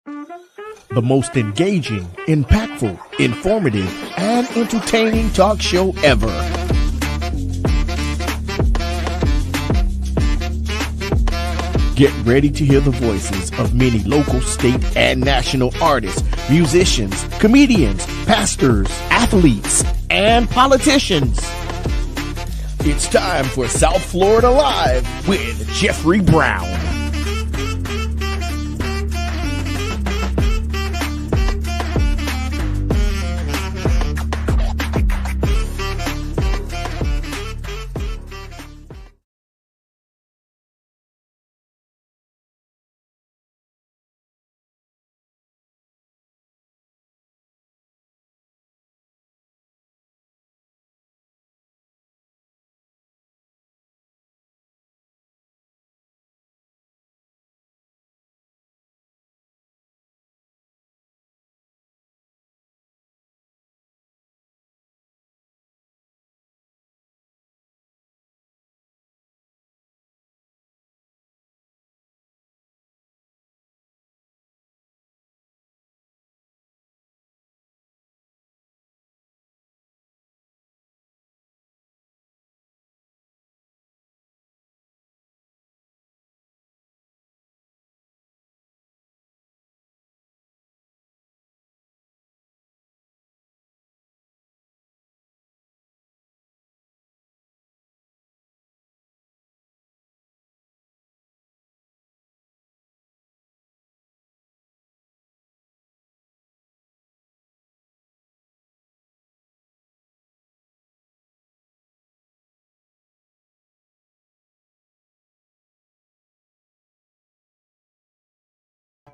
The most engaging, impactful, informative, and entertaining talk show ever. Get ready to hear the voices of many local, state, and national artists, musicians, comedians, pastors, athletes, and politicians. It's time for South Florida Live with Jeffrey Brown.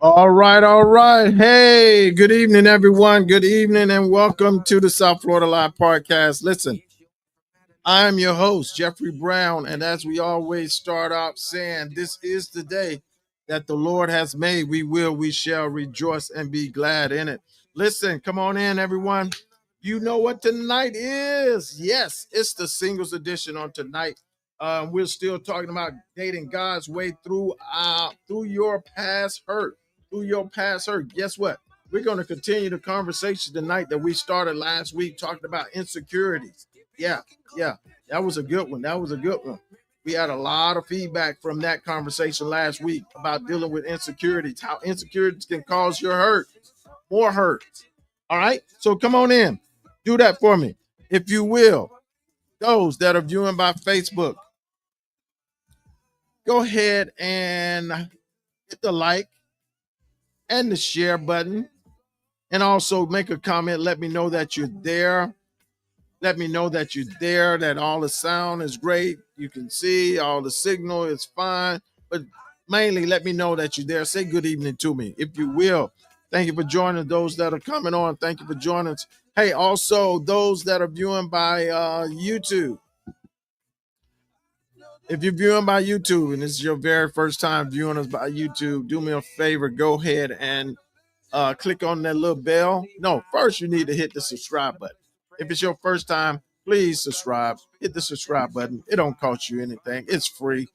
All right. Hey, good evening, everyone. Good evening, and welcome to the South Florida Live Podcast. Listen, I'm your host, Jeffrey Brown, and as we always start out saying, this is the day that the Lord has made. We shall rejoice and be glad in it. Listen, come on in, everyone. You know what tonight is. Yes, it's the singles edition on tonight. We're still talking about dating God's way through your past hurt. Through your past hurt. Guess what? We're going to continue the conversation tonight that we started last week talking about insecurities. Yeah, that was a good one. We had a lot of feedback from that conversation last week about dealing with insecurities, how insecurities can cause your hurt, more hurt. All right, so come on in, do that for me, if you will. Those that are viewing by Facebook, go ahead and hit the like and the share button, and also make a comment. Let me know that you're there. Let me know that you're there, that all the sound is great. You can see all the signal is fine. But mainly, let me know that you're there. Say good evening to me, if you will. Thank you for joining those that are coming on. Thank you for joining us. Hey, also, those that are viewing by YouTube. If you're viewing by YouTube and this is your very first time viewing us by YouTube, do me a favor. Go ahead and click on that little bell. No, first you need to hit the subscribe button. If it's your first time, please subscribe. Hit the subscribe button. It don't cost you anything. It's free.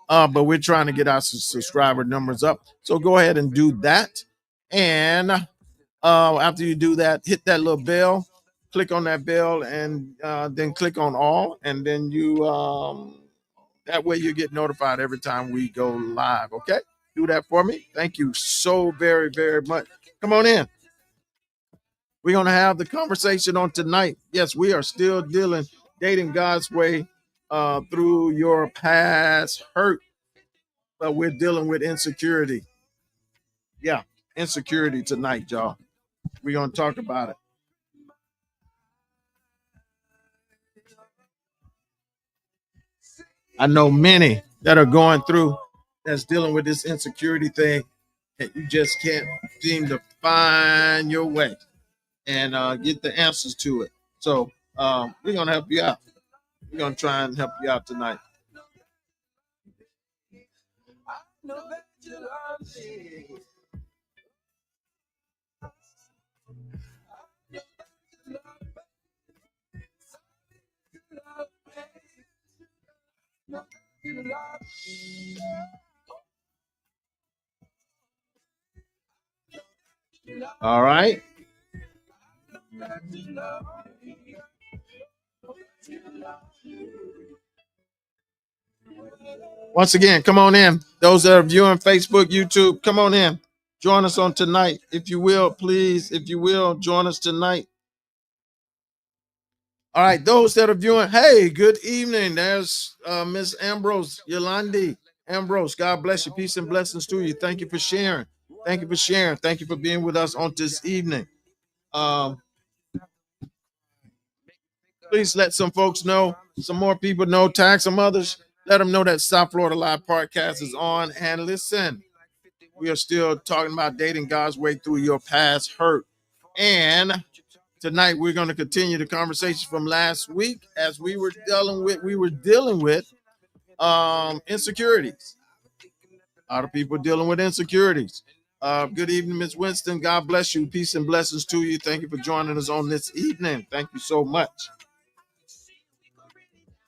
But we're trying to get our subscriber numbers up. So go ahead and do that. And after you do that, hit that little bell. Click on that bell and then click on all. And then that way you get notified every time we go live. Okay? Do that for me. Thank you so very, very much. Come on in. We're going to have the conversation on tonight. Yes, we are still dating God's way through your past hurt, but we're dealing with insecurity. Yeah, insecurity tonight, y'all. We're going to talk about it. I know many that are going through that's dealing with this insecurity thing, and you just can't seem to find your way and get the answers to it. So we're going to help you out. We're going to try and help you out tonight. All right. Once again, come on in. Those that are viewing Facebook, YouTube, come on in. Join us on tonight. If you will, please, if you will, join us tonight. All right, those that are viewing, hey, good evening. There's Miss Ambrose Yolandi Ambrose. God bless you. Peace and blessings to you. Thank you for sharing. Thank you for sharing. Thank you for being with us on this evening. Um, please let some folks know, some more people know, tag some others. Let them know that South Florida Live Podcast is on. And listen, we are still talking about dating God's way through your past hurt. And tonight we're going to continue the conversation from last week as we were dealing with insecurities. A lot of people dealing with insecurities. Good evening, Miss Winston. God bless you. Peace and blessings to you. Thank you for joining us on this evening. Thank you so much.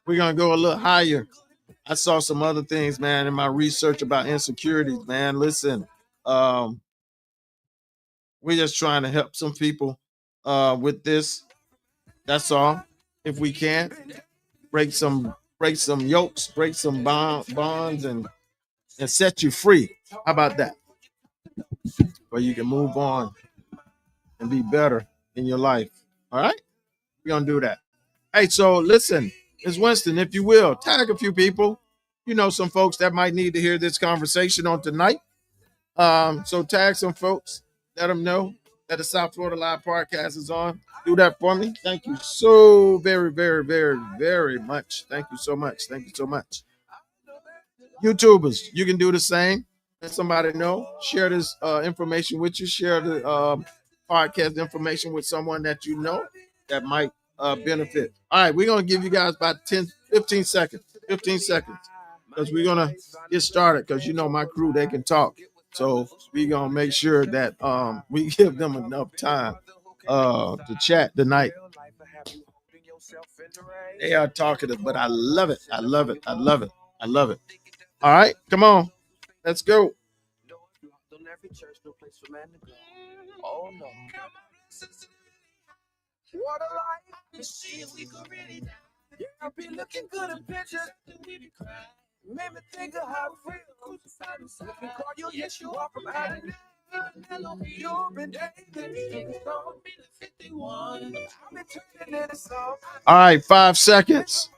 We're going to go a little higher. I saw some other things, man, in my research about insecurities, man. Listen, we're just trying to help some people with this. That's all. If we can, break some yokes, break some bonds, and set you free. How about that? Where you can move on and be better in your life. All right, we're gonna do that. Hey, so listen, Ms. Winston, if you will, tag a few people. You know, some folks that might need to hear this conversation on tonight. So tag some folks, let them know that the South Florida Live Podcast is on. Do that for me. Thank you so very, very, very, very much. Thank you so much. Thank you so much. YouTubers, you can do the same. Let somebody know. Share this information with you. Share the podcast information with someone that you know that might benefit. All right, we're going to give you guys about 10, 15 seconds. 15 seconds. Because we're going to get started because you know my crew, they can talk. So we're going to make sure that we give them enough time to chat tonight. They are talkative, but I love it. I love it. I love it. I love it. All right, come on. Let's go. All right, 5 seconds.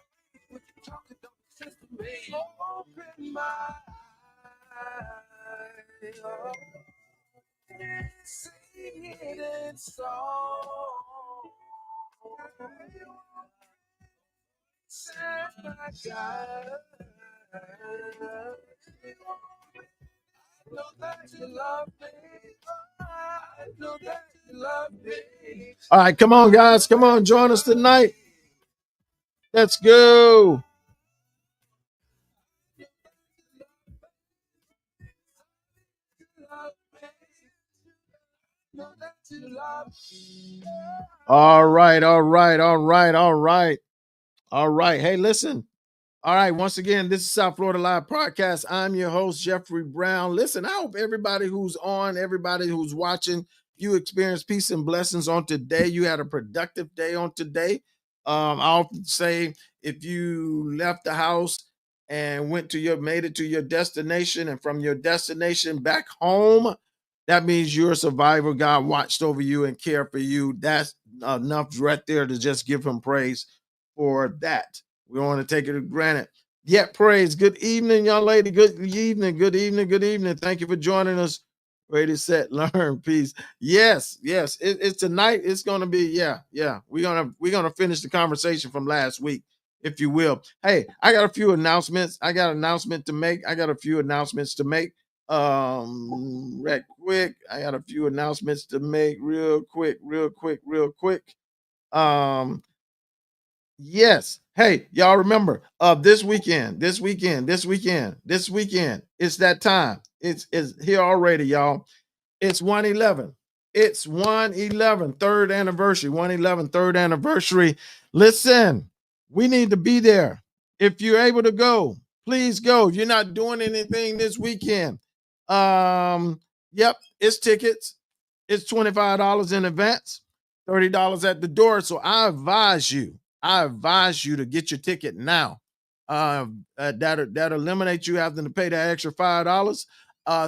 All right, come on, guys. Come on, join us tonight. Let's go. All right, all right, all right, all right, all right. Hey, listen. All right, once again, this is South Florida Live Podcast. I'm your host, Jeffrey Brown. Listen, I hope everybody who's on, everybody who's watching, you experience peace and blessings on today. You had a productive day on today. I often say if you left the house and made it to your destination, and from your destination back home, that means you're a survivor. God watched over you and cared for you. That's enough right there to just give him praise for that. We don't want to take it for granted. Yet praise. Good evening, young lady. Good evening. Good evening. Good evening. Thank you for joining us. Ready, set, learn, peace. Yes, yes. It's tonight. It's gonna be, yeah. We're gonna finish the conversation from last week, if you will. Hey, I got a few announcements. I got a few announcements to make. Right quick. I got a few announcements to make real quick. Um, Yes. Hey, y'all remember this weekend. It's that time. It's here already, y'all. It's 111. It's 111, third anniversary. 111, third anniversary. Listen, we need to be there. If you're able to go, please go. If you're not doing anything this weekend. Yep, it's tickets. It's $25 in advance, $30 at the door. So I advise you to get your ticket now. That eliminates you having to pay that extra $5.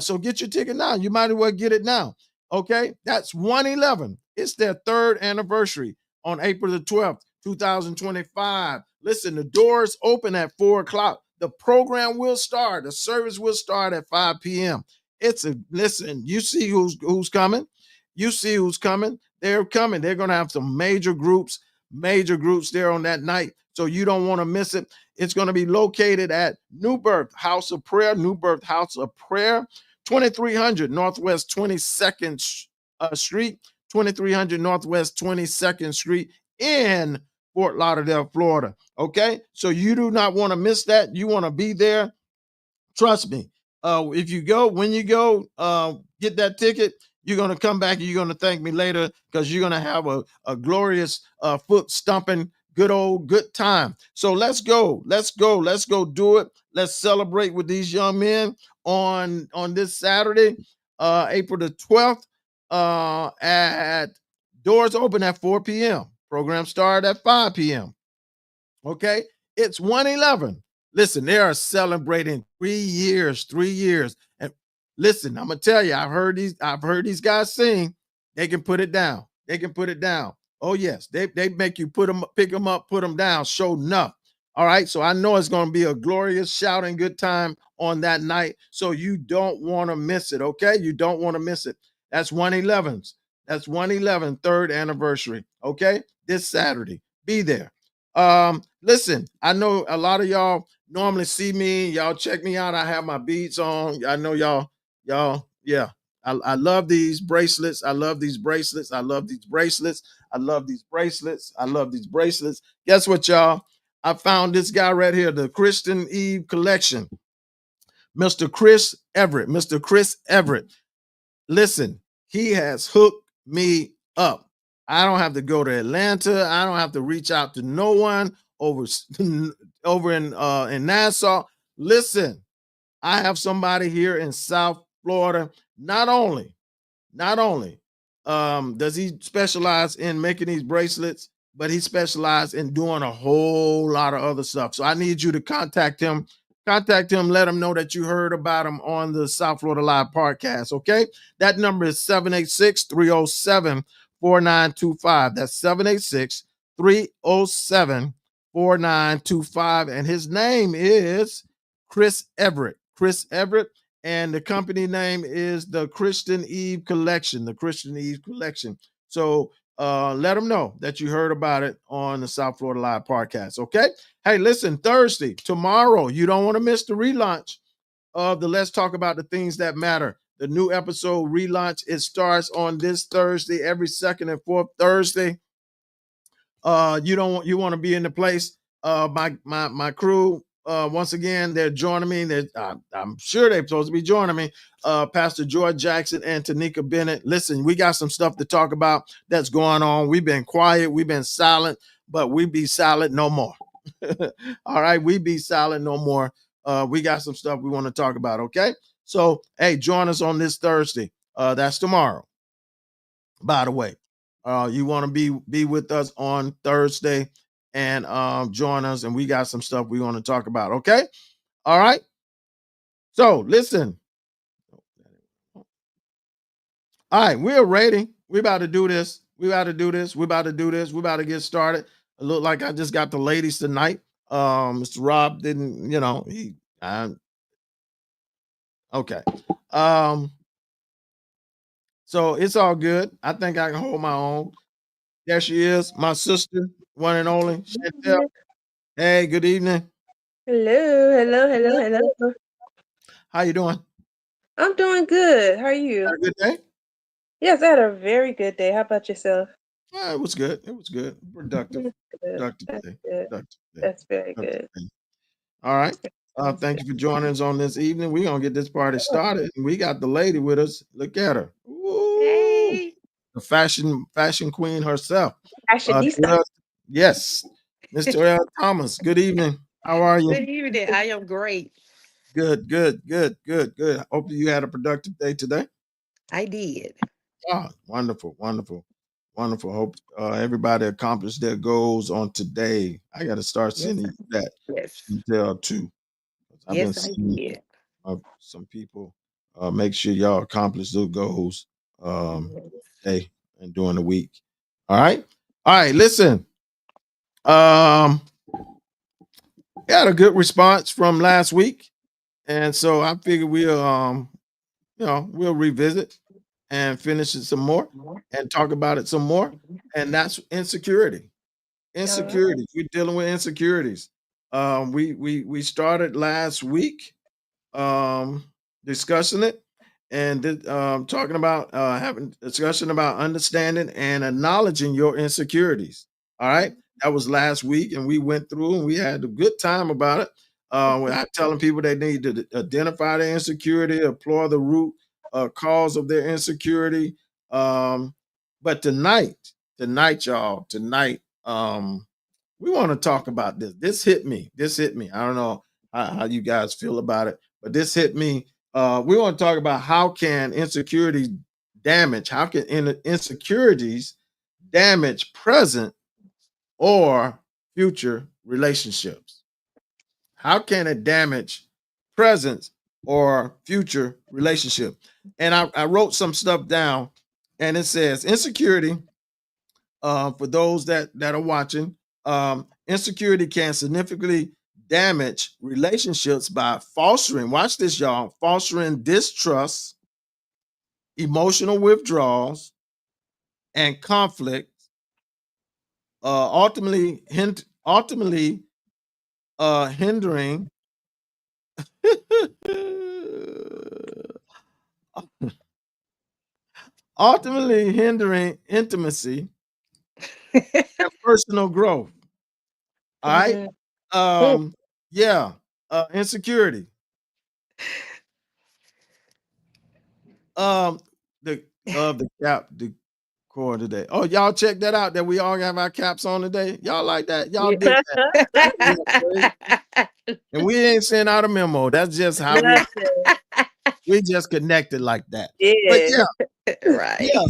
So get your ticket now. You might as well get it now. Okay, that's 111. It's their third anniversary on April the 12th, 2025. Listen, the doors open at 4 o'clock. The program will start. The service will start at 5 p.m. It's a listen. You see who's coming. You see who's coming. They're coming. They're going to have some major groups there on that night. So you don't want to miss it. It's going to be located at New Birth House of Prayer, 2300 Northwest 22nd Street, 2300 Northwest 22nd Street in Fort Lauderdale, Florida. Okay. So you do not want to miss that. You want to be there. Trust me. If you go, when you go, get that ticket, you're gonna come back and you're gonna thank me later because you're gonna have a glorious foot stomping, good time. So let's go do it. Let's celebrate with these young men on this Saturday, April the 12th. At doors open at 4 p.m. Program start at 5 p.m. Okay, it's 111. Listen, they are celebrating 3 years, 3 years. And listen, I'm gonna tell you, I've heard these guys sing. They can put it down. They can put it down. Oh, yes, they make you pick them up, put them down, show enough. All right. So I know it's gonna be a glorious shouting good time on that night. So you don't want to miss it. Okay. You don't want to miss it. That's 111's. That's 111 third anniversary. Okay. This Saturday. Be there. Listen, I know a lot of y'all normally see me, y'all check me out. I have my beads on. I know yeah. I love these bracelets. I love these bracelets. I love these bracelets. I love these bracelets. I love these bracelets. Guess what, y'all? I found this guy right here, the Christian Eve collection, Mr. Chris Everett. Mr. Chris Everett. Listen, he has hooked me up. I don't have to go to Atlanta. I don't have to reach out to no one over in Nassau. Listen, I have somebody here in South Florida. Not only does he specialize in making these bracelets, but he specializes in doing a whole lot of other stuff. So I need you to contact him. Contact him, let him know that you heard about him on the South Florida Live podcast. Okay. That number is 786 307 4925. That's 786 307 4925. And his name is Chris Everett. Chris Everett. And the company name is the Christian Eve Collection. The Christian Eve Collection. So let them know that you heard about it on the South Florida Live podcast. Okay. Hey, listen, Thursday, tomorrow, you don't want to miss the relaunch of the Let's Talk About the Things That Matter. The new episode relaunch. It starts on this Thursday, every second and fourth Thursday. You want to be in the place. My crew, once again, they're joining me. I'm sure they're supposed to be joining me. Pastor George Jackson and Tanika Bennett. Listen, we got some stuff to talk about that's going on. We've been quiet, we've been silent, but we be silent no more. All right, we be silent no more. We got some stuff we want to talk about. Okay, so hey, join us on this Thursday. That's tomorrow, by the way. You want to be with us on Thursday and join us, and we got some stuff we want to talk about. Okay, all right. So listen. All right, we're ready. We about to do this. We about to do this. We about to do this. We about to get started. It look like I just got the ladies tonight. Mr. Rob didn't, okay. So it's all good. I think I can hold my own. There she is, my sister, one and only Chantel. Hey, good evening. Hello, hello, hello, hello. How you doing? I'm doing good. How are you? Had a good day? Yes, I had a very good day. How about yourself? Yeah, it was good. It was good. Productive. That's good. Productive That's day. good. Productive day. That's very Productive good. day. All right. Sounds Thank good. you for joining us on this evening. We're gonna get this party Oh, started. And we got the lady with us. Look at her. Ooh, Hey, the fashion queen herself. fashionista. Terrell- yes, Miss Terrell Thomas. Good evening. How are you? good evening. I am great. Good. Hope you had a productive day today. I did. Ah, wonderful, wonderful, wonderful. Hope everybody accomplished their goals on today. I got to start Yes, sending you that, yes, Chantel, too. 'Cause I've been yes, I seeing did. some people make sure y'all accomplish those goals Yes. today and during the week. All right. All right. Listen, um, got a good response from last week. And so I figured we'll revisit and finish it some more and talk about it some more. And that's insecurity. All right. Insecurities. We're dealing with insecurities. We started last week um discussing it and talking about having discussion about understanding and acknowledging your insecurities. All right, that was last week, and we went through and we had a good time about it. Without telling people they need to identify their insecurity, explore the root cause of their insecurity. But tonight, y'all, we want to talk about this. This hit me. This hit me. I don't know how you guys feel about it, but this hit me. We want to talk about how can insecurities insecurities damage present or future relationships? How can it damage present or future relationship? And I wrote some stuff down, and it says insecurity for those that are watching, insecurity can significantly damage relationships by fostering, watch this, y'all, fostering distrust, emotional withdrawals, and conflict, ultimately hindering ultimately hindering intimacy and personal growth. All right. Mhm. Um, yeah, insecurity. Um, the cap decor today. Oh, y'all check that out. That we all have our caps on today. Y'all like that? Y'all Yeah. dig that? Yeah, praise- and we ain't sent out a memo. That's just how Nothing. we just connected like that. But Yeah. yeah, Right. yeah.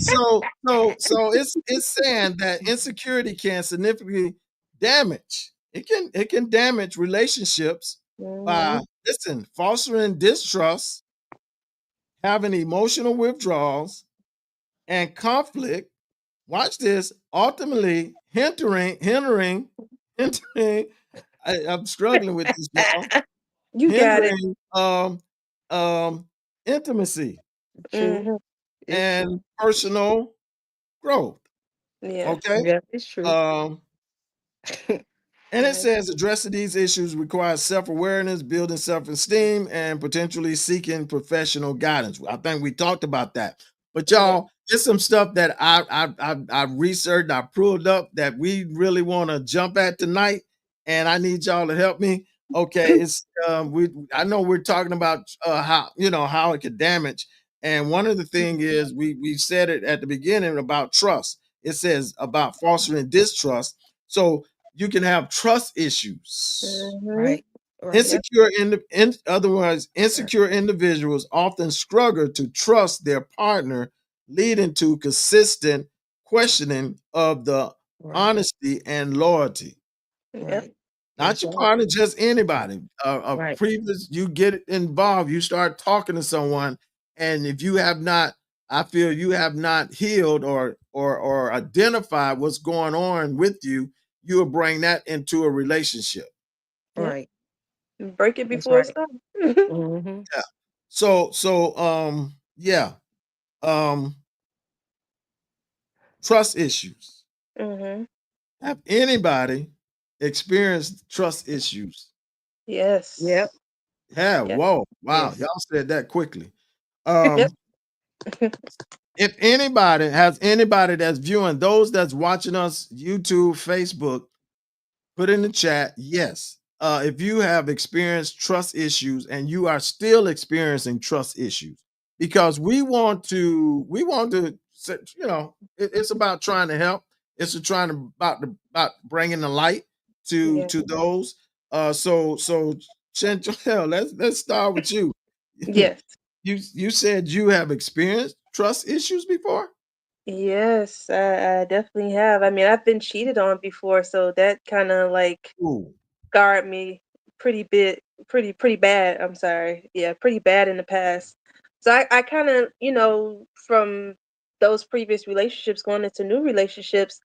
So it's saying that insecurity can significantly damage. It can damage relationships by, Mhm. listen, fostering distrust, having emotional withdrawals, and conflict. Watch this. Ultimately, hindering. I'm struggling with this, y'all. You got it. Hindering um intimacy True. Mhm. It's true. and personal growth. Yeah. Okay. Yeah, it's true. Um, and it Right. says addressing these issues requires self-awareness, building self-esteem, and potentially seeking professional guidance. I think we talked about that. But Yeah. y'all, it's some stuff that I researched, I pulled up that we really want to jump at tonight, and I need y'all to help me. Okay, it's we I know we're talking about how it could damage, and one of the thing is we said it at the beginning about trust. It says about fostering distrust. So you can have trust issues. Mhm. Right. Right. Yep. In other words, insecure individuals often struggle to trust their partner, leading to consistent questioning of the Right. honesty and loyalty. Yep. Right. Not That's your right. partner, just anybody. A Right. previous, you get involved, you start talking to someone, and if you have not, I feel you have not healed or identified what's going on with you, you will bring that into a relationship. Yep. Right. Break it That's before it right. starts. Mm-hmm. Yeah. So yeah. Um Trust issues. Mhm. Have anybody experienced trust issues? Yep. Yes. Yeah, Yep. whoa. Wow, Yes. y'all said that quickly. Yep. Um if anybody that's viewing, those that's watching us YouTube, Facebook, put in the chat, yes. If you have experienced trust issues and you are still experiencing trust issues, because we want to it's about trying to help. It's trying to about bringing the light to Yeah. to those. So Chantel, let's start with you. Yes. You said you have experienced trust issues before? Yes, I definitely have. I mean, I've been cheated on before, so that kind of like Ooh. scarred me pretty bad. I'm sorry. Yeah, pretty bad in the past. So I kind of, from those previous relationships going into new relationships,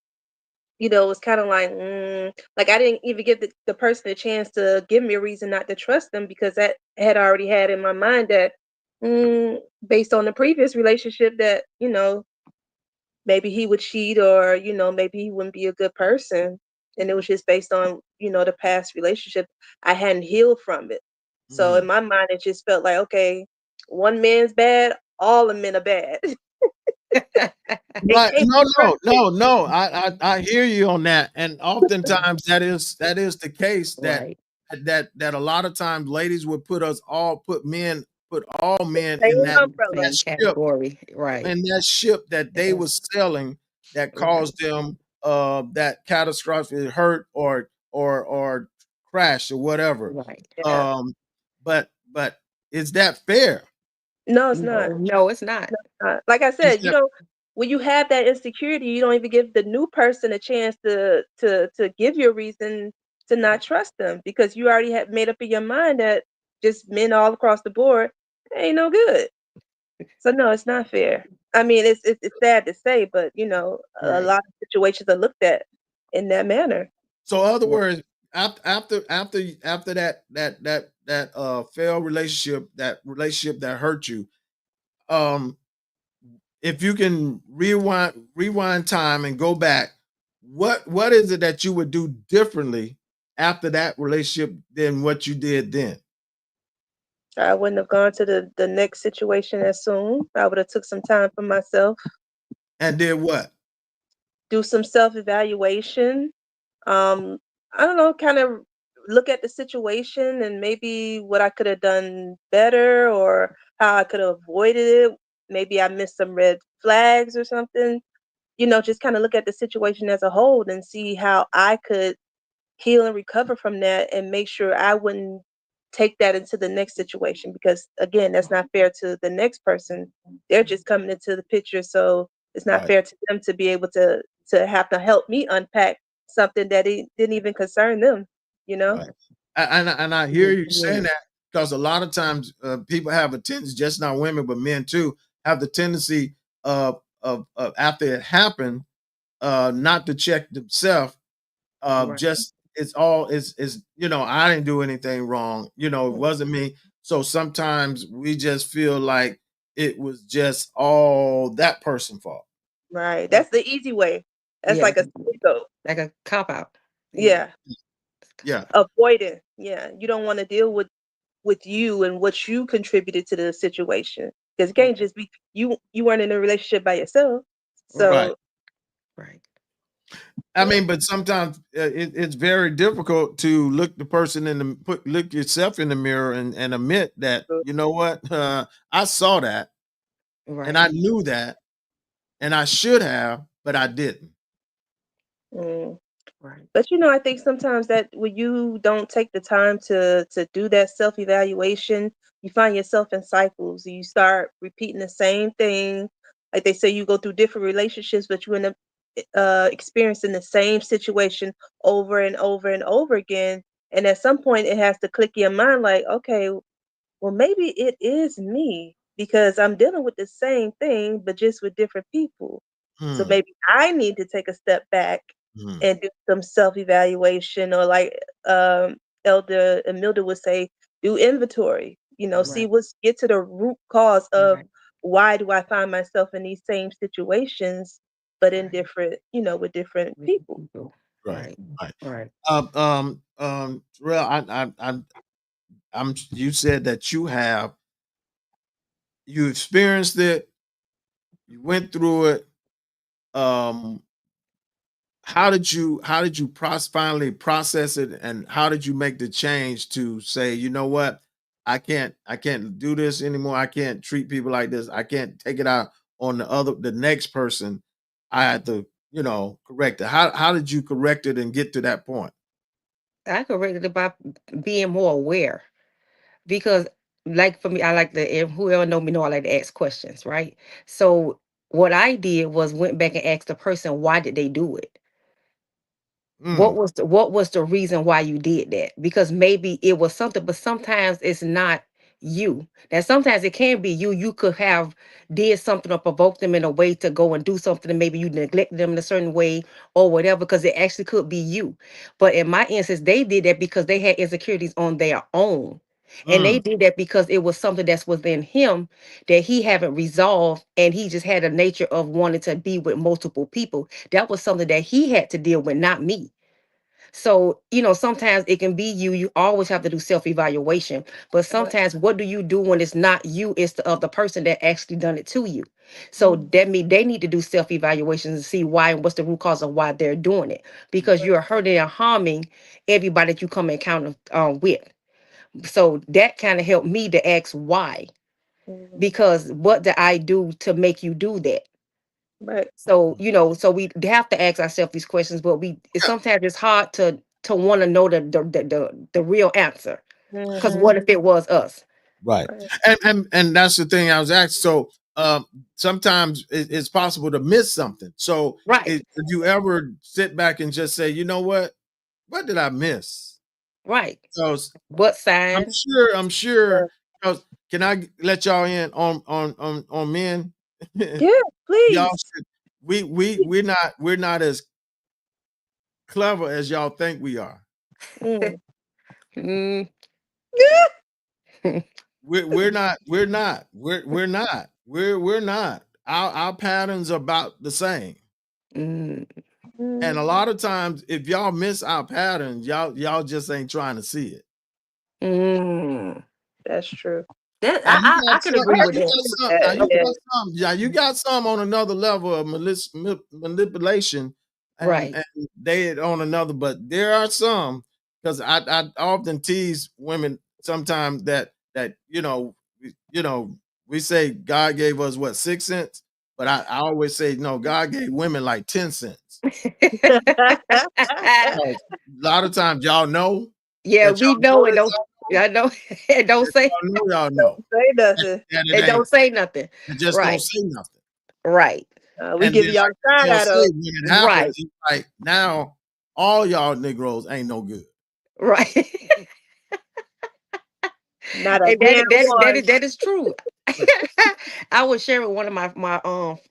it was kind of like I didn't even give the person a chance to give me a reason not to trust them because that had already had in my mind that based on the previous relationship that, maybe he would cheat or, maybe he wouldn't be a good person. And it was just based on, the past relationship. I hadn't healed from it. So in Mm. my mind, it just felt like, okay, one man's bad, all the men are bad. And Right. can't No, be no, trusted. no, no. I hear you on that. And oftentimes that is the case Right. that a lot of times ladies would put all men in Same that umbrella. that Same ship category. Right. that they Yes. was selling that Right. caused them that catastrophic hurt or crash or whatever. Right. Yeah. Um, but is that fair? No, it's not. No, no, it's not. Like I Is said, that when you have that insecurity, you don't even give the new person a chance to give you a reason to not trust them because you already have made up in your mind that just men all across the board ain't no good. So no, it's not fair. I mean, it's sad to say, but a Right. lot of situations are looked at in that manner. so? Other Right. words, after that failed relationship, that relationship that hurt you, um, if you can rewind time and go back, what is it that you would do differently after that relationship than what you did then? I wouldn't have gone to the next situation as soon. I would have took some time for myself, And did what? do some self-evaluation. um I don't know, kind of look at the situation and maybe what I could have done better or how I could have avoided it. Maybe I missed some red flags or something. Just kind of look at the situation as a whole and see how I could heal and recover from that and make sure I wouldn't take that into the next situation because again, that's not fair to the next person. They're just coming into the picture, so it's not Right, fair to them to be able to have to help me unpack something that it didn't even concern them, you know? right. And I hear Yeah. you saying Yeah. that because a lot of times people have a tendency, just not women but men too, have the tendency of after it happened, not to check themselves. Right. Just it's all is I didn't do anything wrong. It wasn't me. So sometimes we just feel like it was just all that person fault. Right. Right. That's the easy way. That's Yeah. like a scapegoat. Like a cop out. Yeah. Yeah. Yeah, Avoiding. Yeah. You don't want to deal with you and what you contributed to the situation. Because it can't Right. just be you weren't in a relationship by yourself. right. So Right. I yeah. mean, but sometimes it's very difficult to look the person look yourself in the mirror and admit that you know what I saw that and Right. I knew that and I should have, but I didn't. Mm. Right. But I think sometimes that when you don't take the time to do that self-evaluation, you find yourself in cycles. You start repeating the same thing. Like they say, you go through different relationships, but you end up experiencing the same situation over and over and over again. And at some point, it has to click in your mind, like, okay, well, maybe it is me because I'm dealing with the same thing, but just with different people. So Hmm, maybe I need to take a step back hmm, and do some self-evaluation, or like Elder Emilda would say, do inventory. See Right. get to the root cause of Right. why do I find myself in these same situations, but in Right. different, with different With the people. people. right, Right. right. Right. Terrell, you said that you experienced it, you went through it. Um, how did you finally process it, and how did you make the change to say, you know what, I can't do this anymore. I can't treat people like this. I can't take it out on the next person. I had to, correct it. How did you correct it and get to that point? I corrected it by being more aware because, like for me, I like to, and whoever know me know I like to ask questions, right? So what I did was went back and asked the person, why did they do it? Mm, What was the reason why you did that? Because maybe it was something, but sometimes it's not you. Now sometimes it can be you. You could have did something or provoked them in a way to go and do something, and maybe you neglected them in a certain way or whatever, because it actually could be you. But in my instance, they did that because they had insecurities on their own. And they mm, did that because it was something that's within him that he haven't resolved, and he just had a nature of wanting to be with multiple people. That was something that he had to deal with, not me. So, sometimes it can be you. You always have to do self-evaluation. But Right. sometimes what do you do when it's not you, it's the other person that actually done it to you? So Mm, that means they need to do self-evaluations and see why and what's the root cause of why they're doing it. Because right. you're hurting and harming everybody that you come in encounter with. So that kind of helped me to ask why. Mm, Because what did I do to make you do that? right. So, so we have to ask ourselves these questions, but yeah, sometimes it's hard to want to know the real answer. Because Mm-hmm. what if it was us? right. Right. And that's the thing I was asking. So sometimes it's possible to miss something. So Right, did you ever sit back and just say, you know what did I miss? right. So What I'm sign? sure, I'm Yeah. sure. 'Cause can I let y'all in on men? Yeah, Y'all please. should. We're not as clever as y'all think we are. Mm. Mm, We're not. Our patterns are about the same. mm, And a Mm, lot of times, if y'all miss our patterns, y'all just ain't trying to see it. mm. that's true. That Now you I got could some. agree Now with you that. got some. Now That, you yeah. got some. Yeah, you got some on another level of manipulation, and, Right. and they on another. But there are some, because I often tease women sometimes that we say God gave us what 6 cents, but I always say no, God gave women like 10 cents. 'Cause a lot of times y'all know Yeah, that we y'all know know it. that Don't I know it don't say y'all know Say that, nothing. that it it ain't. don't say nothing. It just don't Right. say nothing. Right. We And then, give y'all like a side Chantel eye say, though. when it happens, Right. it's like now all y'all Negroes ain't no good. Right. Not a And damn one. that is true. I was sharing with one of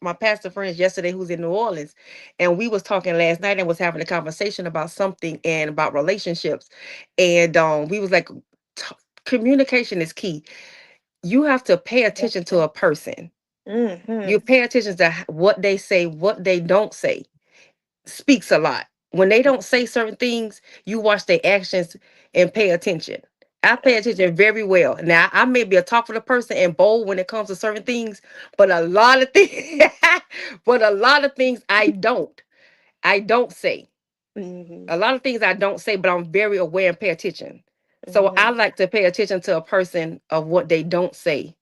my pastor friends yesterday who's in New Orleans, and we was talking last night and was having a conversation about something and about relationships, and we was like, t- communication is key. You have to pay attention to a person. Mm-hmm. You pay attention to what they say, what they don't say speaks a lot. When they don't say certain things, you watch their actions and pay attention. I pay attention very well. Now, I may be a talkative person and bold when it comes to certain things, but a lot of things, but a lot of things I don't. I don't say. Mm-hmm. A lot of things I don't say, but I'm very aware and pay attention. So I Mm-hmm. like to pay attention to a person of what they don't say,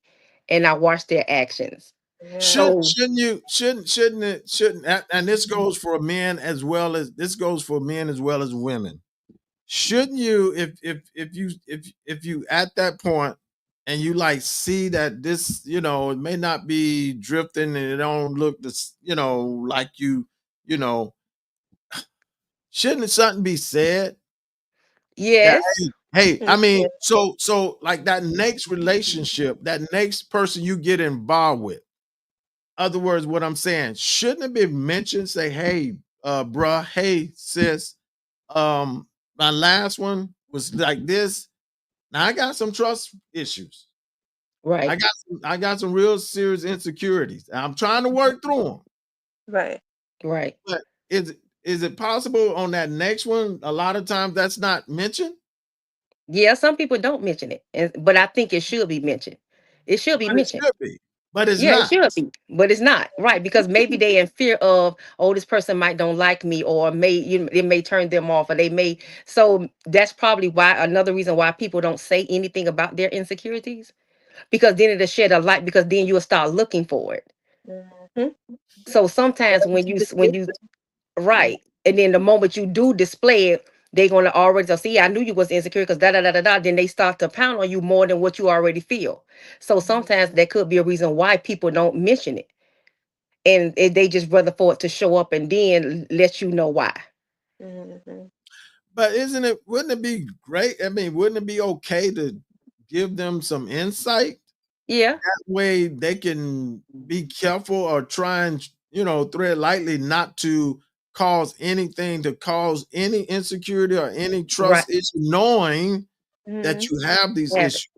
and I watch their actions. Yeah. So Shouldn't you shouldn't and this goes for men as well as women. Shouldn't you if you at that point and you like see that this it may not be drifting and it don't look this like you know shouldn't something be said that yes, hey, Mm, I mean, yeah. so like that next relationship, that next person you get involved with. Other words, what I'm saying, shouldn't it be mentioned? Say, hey, bruh, hey, sis, my last one was like this. Now I got some trust issues. right, I got some real serious insecurities. I'm trying to work through them. Right. right. But is it possible on that next one? A lot of times that's not mentioned, Yeah, some people don't mention it, but I think it should be mentioned. It should be but it mentioned. should be. But it's Yeah, it not. should be, but it's not right because maybe they in fear of, oh, this person might don't like me, or it may turn them off, or they may. So that's probably why another reason why people don't say anything about their insecurities, because then it'll shed a light, because then you'll start looking for it. Mm-hmm. So sometimes when you right. And then the moment you do display it, they're gonna already say, see, I knew you was insecure because da da da da da. Then they start to pound on you more than what you already feel. So sometimes that could be a reason why people don't mention it. and they just rather for it to show up and then let you know why. Mhm. But wouldn't it be great? I mean, wouldn't it be okay to give them some insight? Yeah, That way they can be careful or try and, tread lightly not to cause anything to cause any insecurity or any right. trust issue, knowing that Mhm. you have these Yeah, issues.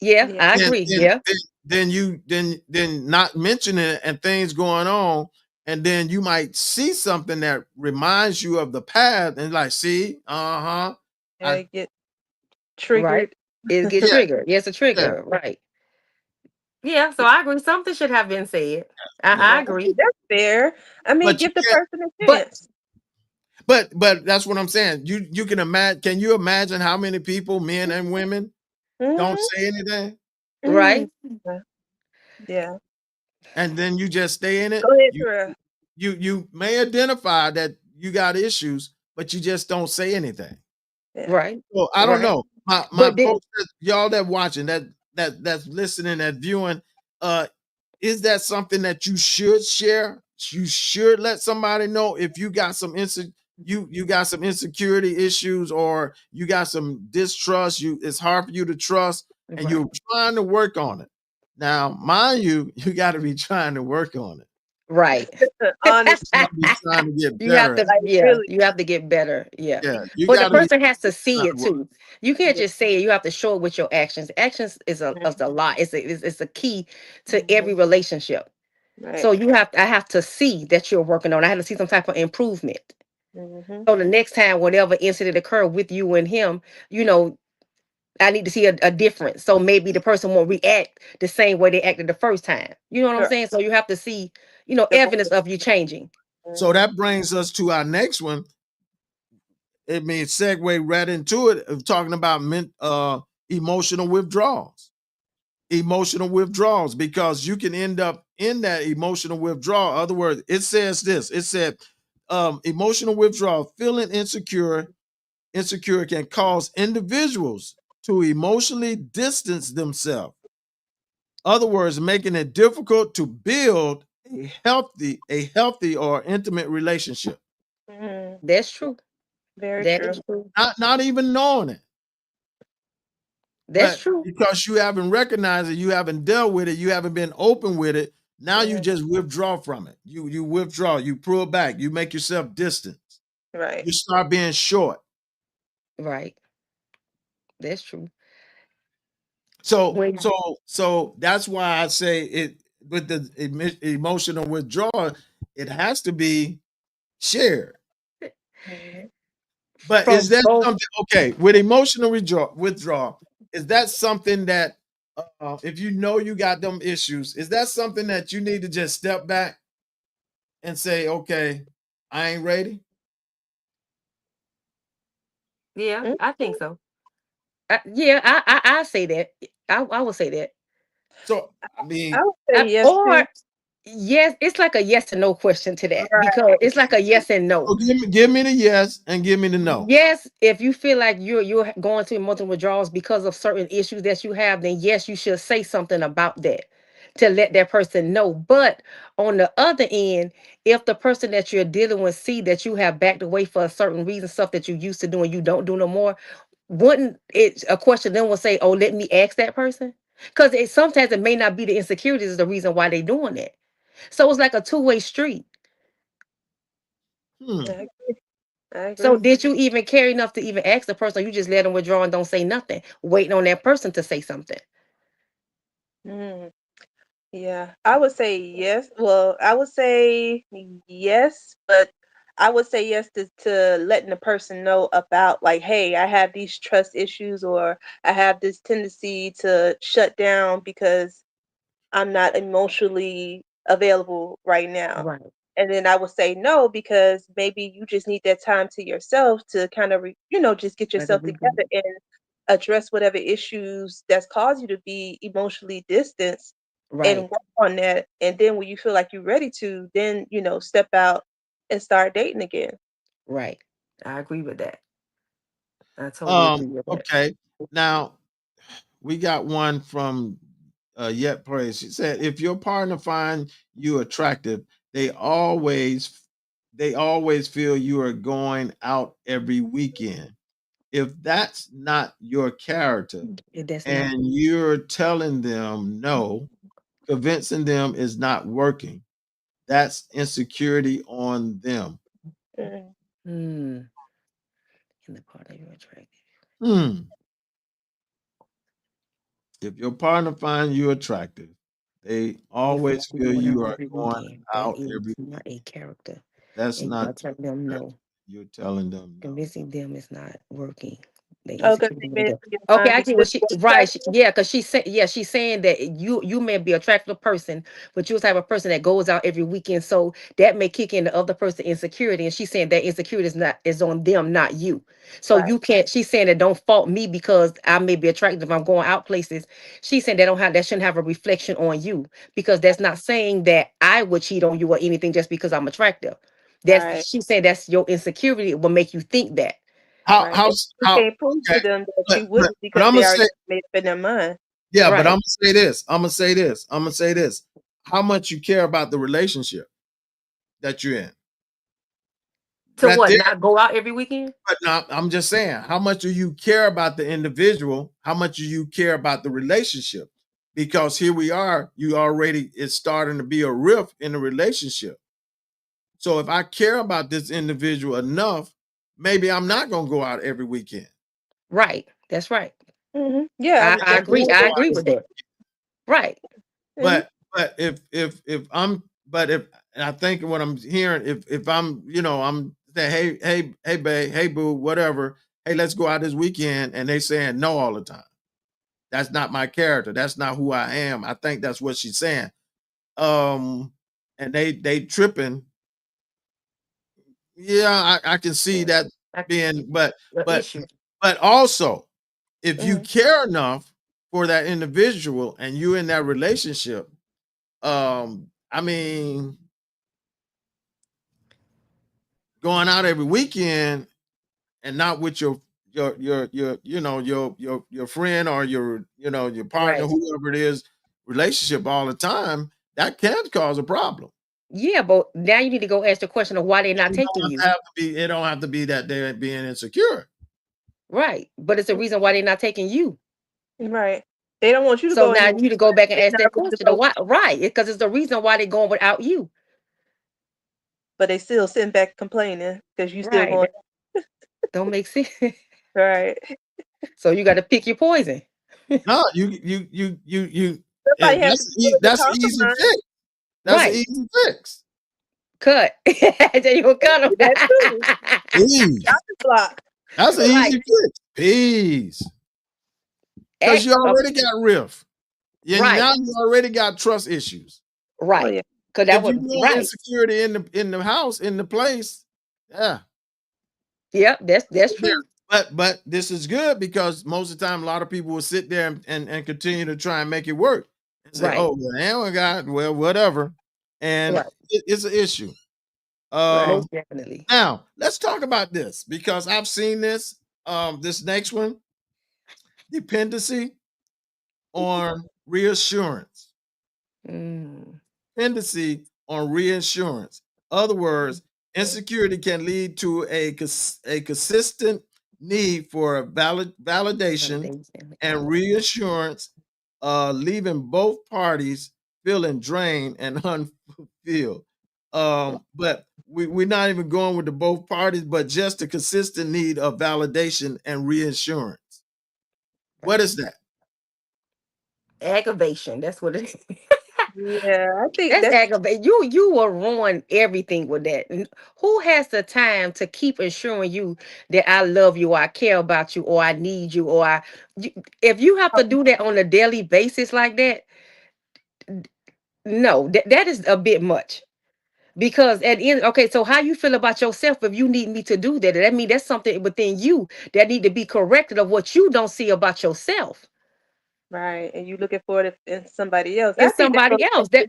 yeah, Yeah. I Then agree. then Yeah, then then you then not mentioning it and things going on, and then you might see something that reminds you of the past and like, see, uh-huh. Yeah. I Get right. triggered. It get yeah, triggered. Yes, a yeah, trigger. Right. Yeah, so I agree. Something should have been said. I Yeah, I agree. think that's fair. I mean, but you give the can't person a But chance. but that's what I'm saying. You can you imagine how many people, men and women, don't Mhm. say anything, Mhm. right, Yeah. Yeah. and then you just stay in it? Go ahead, You Terrell. you may identify that you got issues, but you just don't say anything. Yeah. right, So I don't right. know. My But then folks, y'all that watching, that's listening, that viewing, uh, is that something that you should share? You should let somebody know if you got some you got some insecurity issues, or you got some distrust. It's hard for you to trust, and right, you're trying to work on it. Now, mind you, you got to be trying to work on it. right. Honestly, You got to be trying to get You have better at to, it. like yeah, really. you have to get better. Yeah. Yeah, you But the got to be person has to see trying it to work. too. You can't Yeah. just say it. You have to show it with your actions. Actions Mhm. is a lot. It's a key to every Mhm. relationship. Right. So I have to see that you're working on it. I have to see some type of improvement. Mhm. So the next time whatever incident occur with you and him, you know, I need to see a difference. So maybe the person won't react the same way they acted the first time. You know what I'm Sure. saying? So you have to see, The evidence growth. of you changing. So Mhm. that brings us to our next one. It means segue right into it of talking about emotional withdrawals. Emotional withdrawals, because you can end up in that emotional withdrawal. In other words, it says this. It said, emotional withdrawal, feeling insecure can cause individuals to emotionally distance themselves. Other words, making it difficult to build a healthy or intimate relationship. Mhm. That's true. Very That true. is true. Not even knowing it. That's But true. because you haven't recognized it, you haven't dealt with it, you haven't been open with it, now you Mhm. just withdraw from it. You withdraw, you pull back, you make yourself distant. Right. You start being short. Right. That's true. So When so so that's why I say it with the emotional withdrawal, it has to be shared. Mhm. But is from that both, something, okay, with emotional withdrawal, is that something that, if you know you got them issues, is that something that you need to just step back and say, okay, I ain't ready? yeah, Mhm. I think so. Yeah, I say that. I would say that. So, I I mean, would say yes too. Or yes, it's like a yes and no question to that, because Right. it's like a yes and no. so give me the yes and give me the no. Yes, if you feel like you're going through emotional withdrawals because of certain issues that you have, then yes, you should say something about that to let that person know. But on the other end, if the person that you're dealing with see that you have backed away for a certain reason, stuff that you used to do and you don't do no more, wouldn't it a question then will say, "Oh, let me ask that person," because sometimes it may not be the insecurities is the reason why they doing that. So it's like a two-way street. I Hmm. agree. I So agree. did you even care enough to even ask the person, or you just let them withdraw and don't say nothing, waiting on that person to say something? Mm. Yeah, I would say yes. Well, I would say yes, but I would say yes to letting the person know about, like, hey, I have these trust issues, or I have this tendency to shut down because I'm not emotionally available right now. Right. And then I would say no because maybe you just need that time to yourself to kind of, just get Let it yourself reboot. together and address whatever issues that's caused you to be emotionally distanced and Right. work on that. And then when you feel like you're ready to, then, step out and start dating again. Right. I agree with that. I totally agree with that. Okay. Now we got one from Yet Praise. She said, if your partner find you attractive, they always they always feel you are going out every weekend. If that's not your character That's not. and you're telling them no, convincing them is not working, that's insecurity on them. Mm. Mm. In the part of your attractive. Hmm. If your partner finds you attractive, they If always you feel going out you are every going weekend, that out is every not a weekend. character. That's And you not gotta your tell them character. no. You're telling them no. Convincing them is not working. They Oh, because insecure they with made it that. to your Okay, mind I that get you what she were right. attractive. Yeah, because she's saying that you may be an attractive person, but you have a person that goes out every weekend, so that may kick in the other person insecurity. And she's saying that insecurity is on them, not you. So Right. you can't. She's saying that don't fault me because I may be attractive. If I'm going out places. She's saying that shouldn't have a reflection on you because that's not saying that I would cheat on you or anything just because I'm attractive. Right. She said that's your insecurity will make you think that. How Right. And how's you how can't prove okay, to them that but you but wouldn't but because I'm they gonna already say made up in their mind. yeah, but I'm Right. gonna say this. I'm gonna say this. I'm gonna say this. How much you care about the relationship that you're in. To Right what? there, Not go out every weekend? but now I'm just saying, how much do you care about the individual? How much do you care about the relationship? Because here we are, you already it's starting to be a rift in the relationship. So if I care about this individual enough, maybe I'm not gonna go out every weekend. Right. That's right. Yeah, I I, would I I'm definitely agree. gonna say I go that out agree too. with that. Right. Hmm. but if I'm but if and I think what I'm hearing if I'm I'm saying hey babe hey boo whatever hey let's go out this weekend and they saying no all the time. That's not my character. That's not who I am. I think that's what she's saying. Um, and they tripping. Yeah, I can see Yeah. that I can see being, but the but issue. but also if you Hmm. care enough for that individual and you in that relationship, I mean, going out every weekend and not with your friend or your partner, Right. whoever it is, relationship all the time, that can cause a problem. Yeah, but now you need to go ask the question of why they're not It don't taking have you. to be. It don't have to be that they're being insecure. Right. But it's a reason why they're not taking you. Right. They don't want you to So go now anywhere, you need to but go back and they're ask not that ready to question. Of go. why right. Because it's the reason why they're going without you. But they still sitting back complaining because you still Right. going. That don't make sense. Right. So you got to pick your poison. No, you. Somebody has to That's be willing to that's an easy compromise. fix. That's an Right. easy fix. Cut. Then you gonna cut them. That too. Peace. Chopping block. That's an Right. easy fix. Peace. Because Act, you already got riff. And right. now you already got trust issues. Oh Right. yeah. Because that If you would know right. insecurity in the house, in the place, yeah. Yep, that's Yeah. true. But this is good because most of the time a lot of people will sit there and continue to try and make it work and say, Right. oh well, now we got well, whatever. And Right. it's an issue. Right. Most definitely. Now let's talk about this because I've seen this. This next one, dependency on reassurance. Mm, Dependency on reassurance. Other words, insecurity can lead to a consistent need for validation validation. and reassurance, leaving both parties feeling drained and unfulfilled. But we're not even going with the both parties, but just the consistent need of validation and reassurance. What Right. is that? Aggravation. That's what it is. Yeah, I think That's that's aggravation. You will ruin everything with that. Who has the time to keep assuring you that I love you, or I care about you, or I need you, or you, if you have to do that on a daily basis like that, no, that is a bit much. Because at the end, okay, so how you feel about yourself if you need me to do that? That means that's something within you that need to be corrected of what you don't see about yourself right. And you looking for it in somebody else. I in think that goes somebody back else. That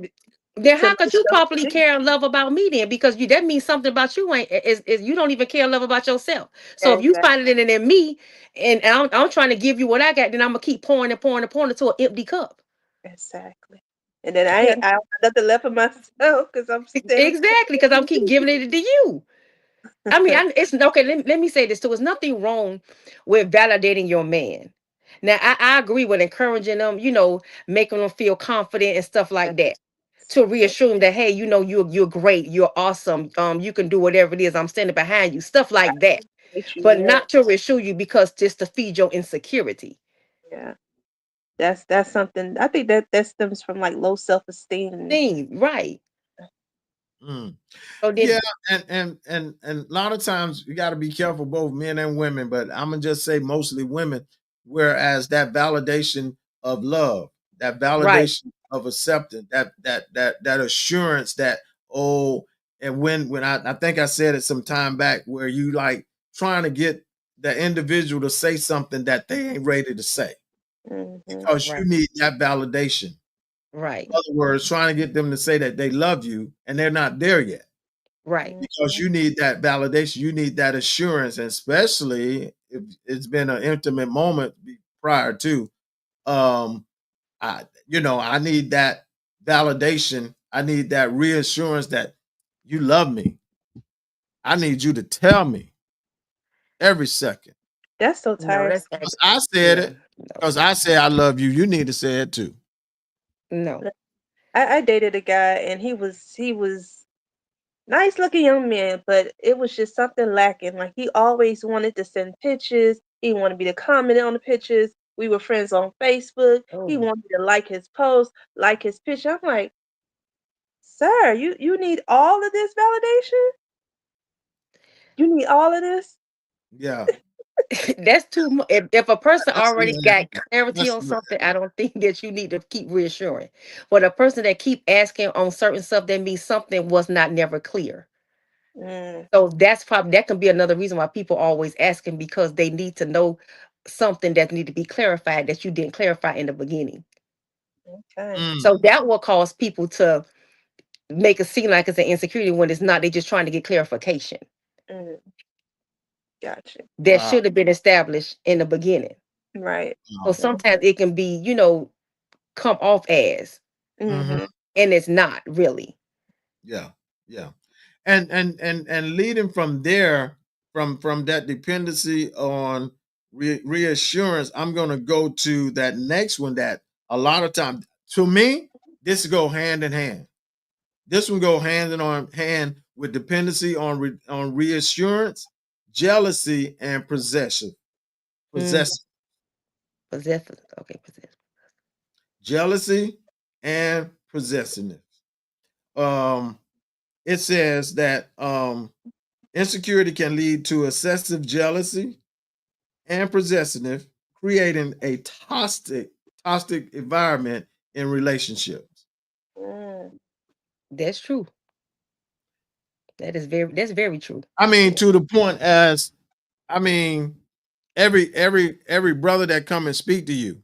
then to how low could you properly self-esteem. care and love about me then? Because you that means something about you ain't is you don't even care and love about yourself. So if you Exactly. find it in me and I'm trying to give you what I got, then I'm gonna keep pouring and pouring and pouring into an empty cup. Exactly. And then I don't have nothing left for myself because I'm still Exactly, because I'm keep giving it to you. I mean, it's okay. Let me say this too. There's nothing wrong with validating your man. Now, I agree with encouraging them, making them feel confident and stuff like that. To reassure them that, hey, you're great, you're awesome. You can do whatever it is. I'm standing behind you, stuff like that. But yeah. not to reassure you because just to feed your insecurity. Yeah. That's something I think that stems from like low self-esteem. Thing, right. Mm. So then, Yeah, and a lot of times you got to be careful, both men and women. But I'm gonna just say mostly women. Whereas that validation of love, that right, validation of acceptance, that assurance that and when I think I said it some time back, where you like trying to get the individual to say something that they ain't ready to say because you right, need that validation. right, In other words, trying to get them to say that they love you and they're not there yet. right. Because you need that validation, you need that assurance, and especially if it's been an intimate moment prior to, um, I need that validation. I need that reassurance that you love me. I need you to tell me every second. That's so No, tiresome. Because I said yeah, it. Because I say I love you. You need to say it too. no, I dated a guy and he was nice looking young man, but it was just something lacking. Like he always wanted to send pictures. He wanted me to comment on the pictures. We were friends on Facebook. He oh, wanted me to like his post, like his picture. I'm like, sir, you need all of this validation? You need all of this? Yeah. that's too much. If a person That's already the got clarity that's on the something, I don't think that you need to keep reassuring. But a person that keep asking on certain stuff, that means something was not never clear. Mm, So that's probably that can be another reason why people always asking, because they need to know something that need to be clarified that you didn't clarify in the beginning. okay. So Mm, that will cause people to make it seem like it's an insecurity when it's not. They're just trying to get clarification Mm, gotcha. that wow. should have been established in the beginning. Right. So Wow. sometimes it can be, come off as, Mhm. Mm-hmm. and it's not really. Yeah. Yeah. And leading from there, from that dependency on reassurance, I'm going to go to that next one that a lot of times, to me, this go hand in hand. This one go hand in hand with dependency on reassurance, jealousy, and Mm, possession, possessive. Okay, possessive. jealousy and possessiveness. Um, it says that insecurity can lead to excessive jealousy and possessiveness, creating a toxic environment in relationships. Mm, That's true. That's very true. I mean, to the point as I mean, every brother that come and speak to you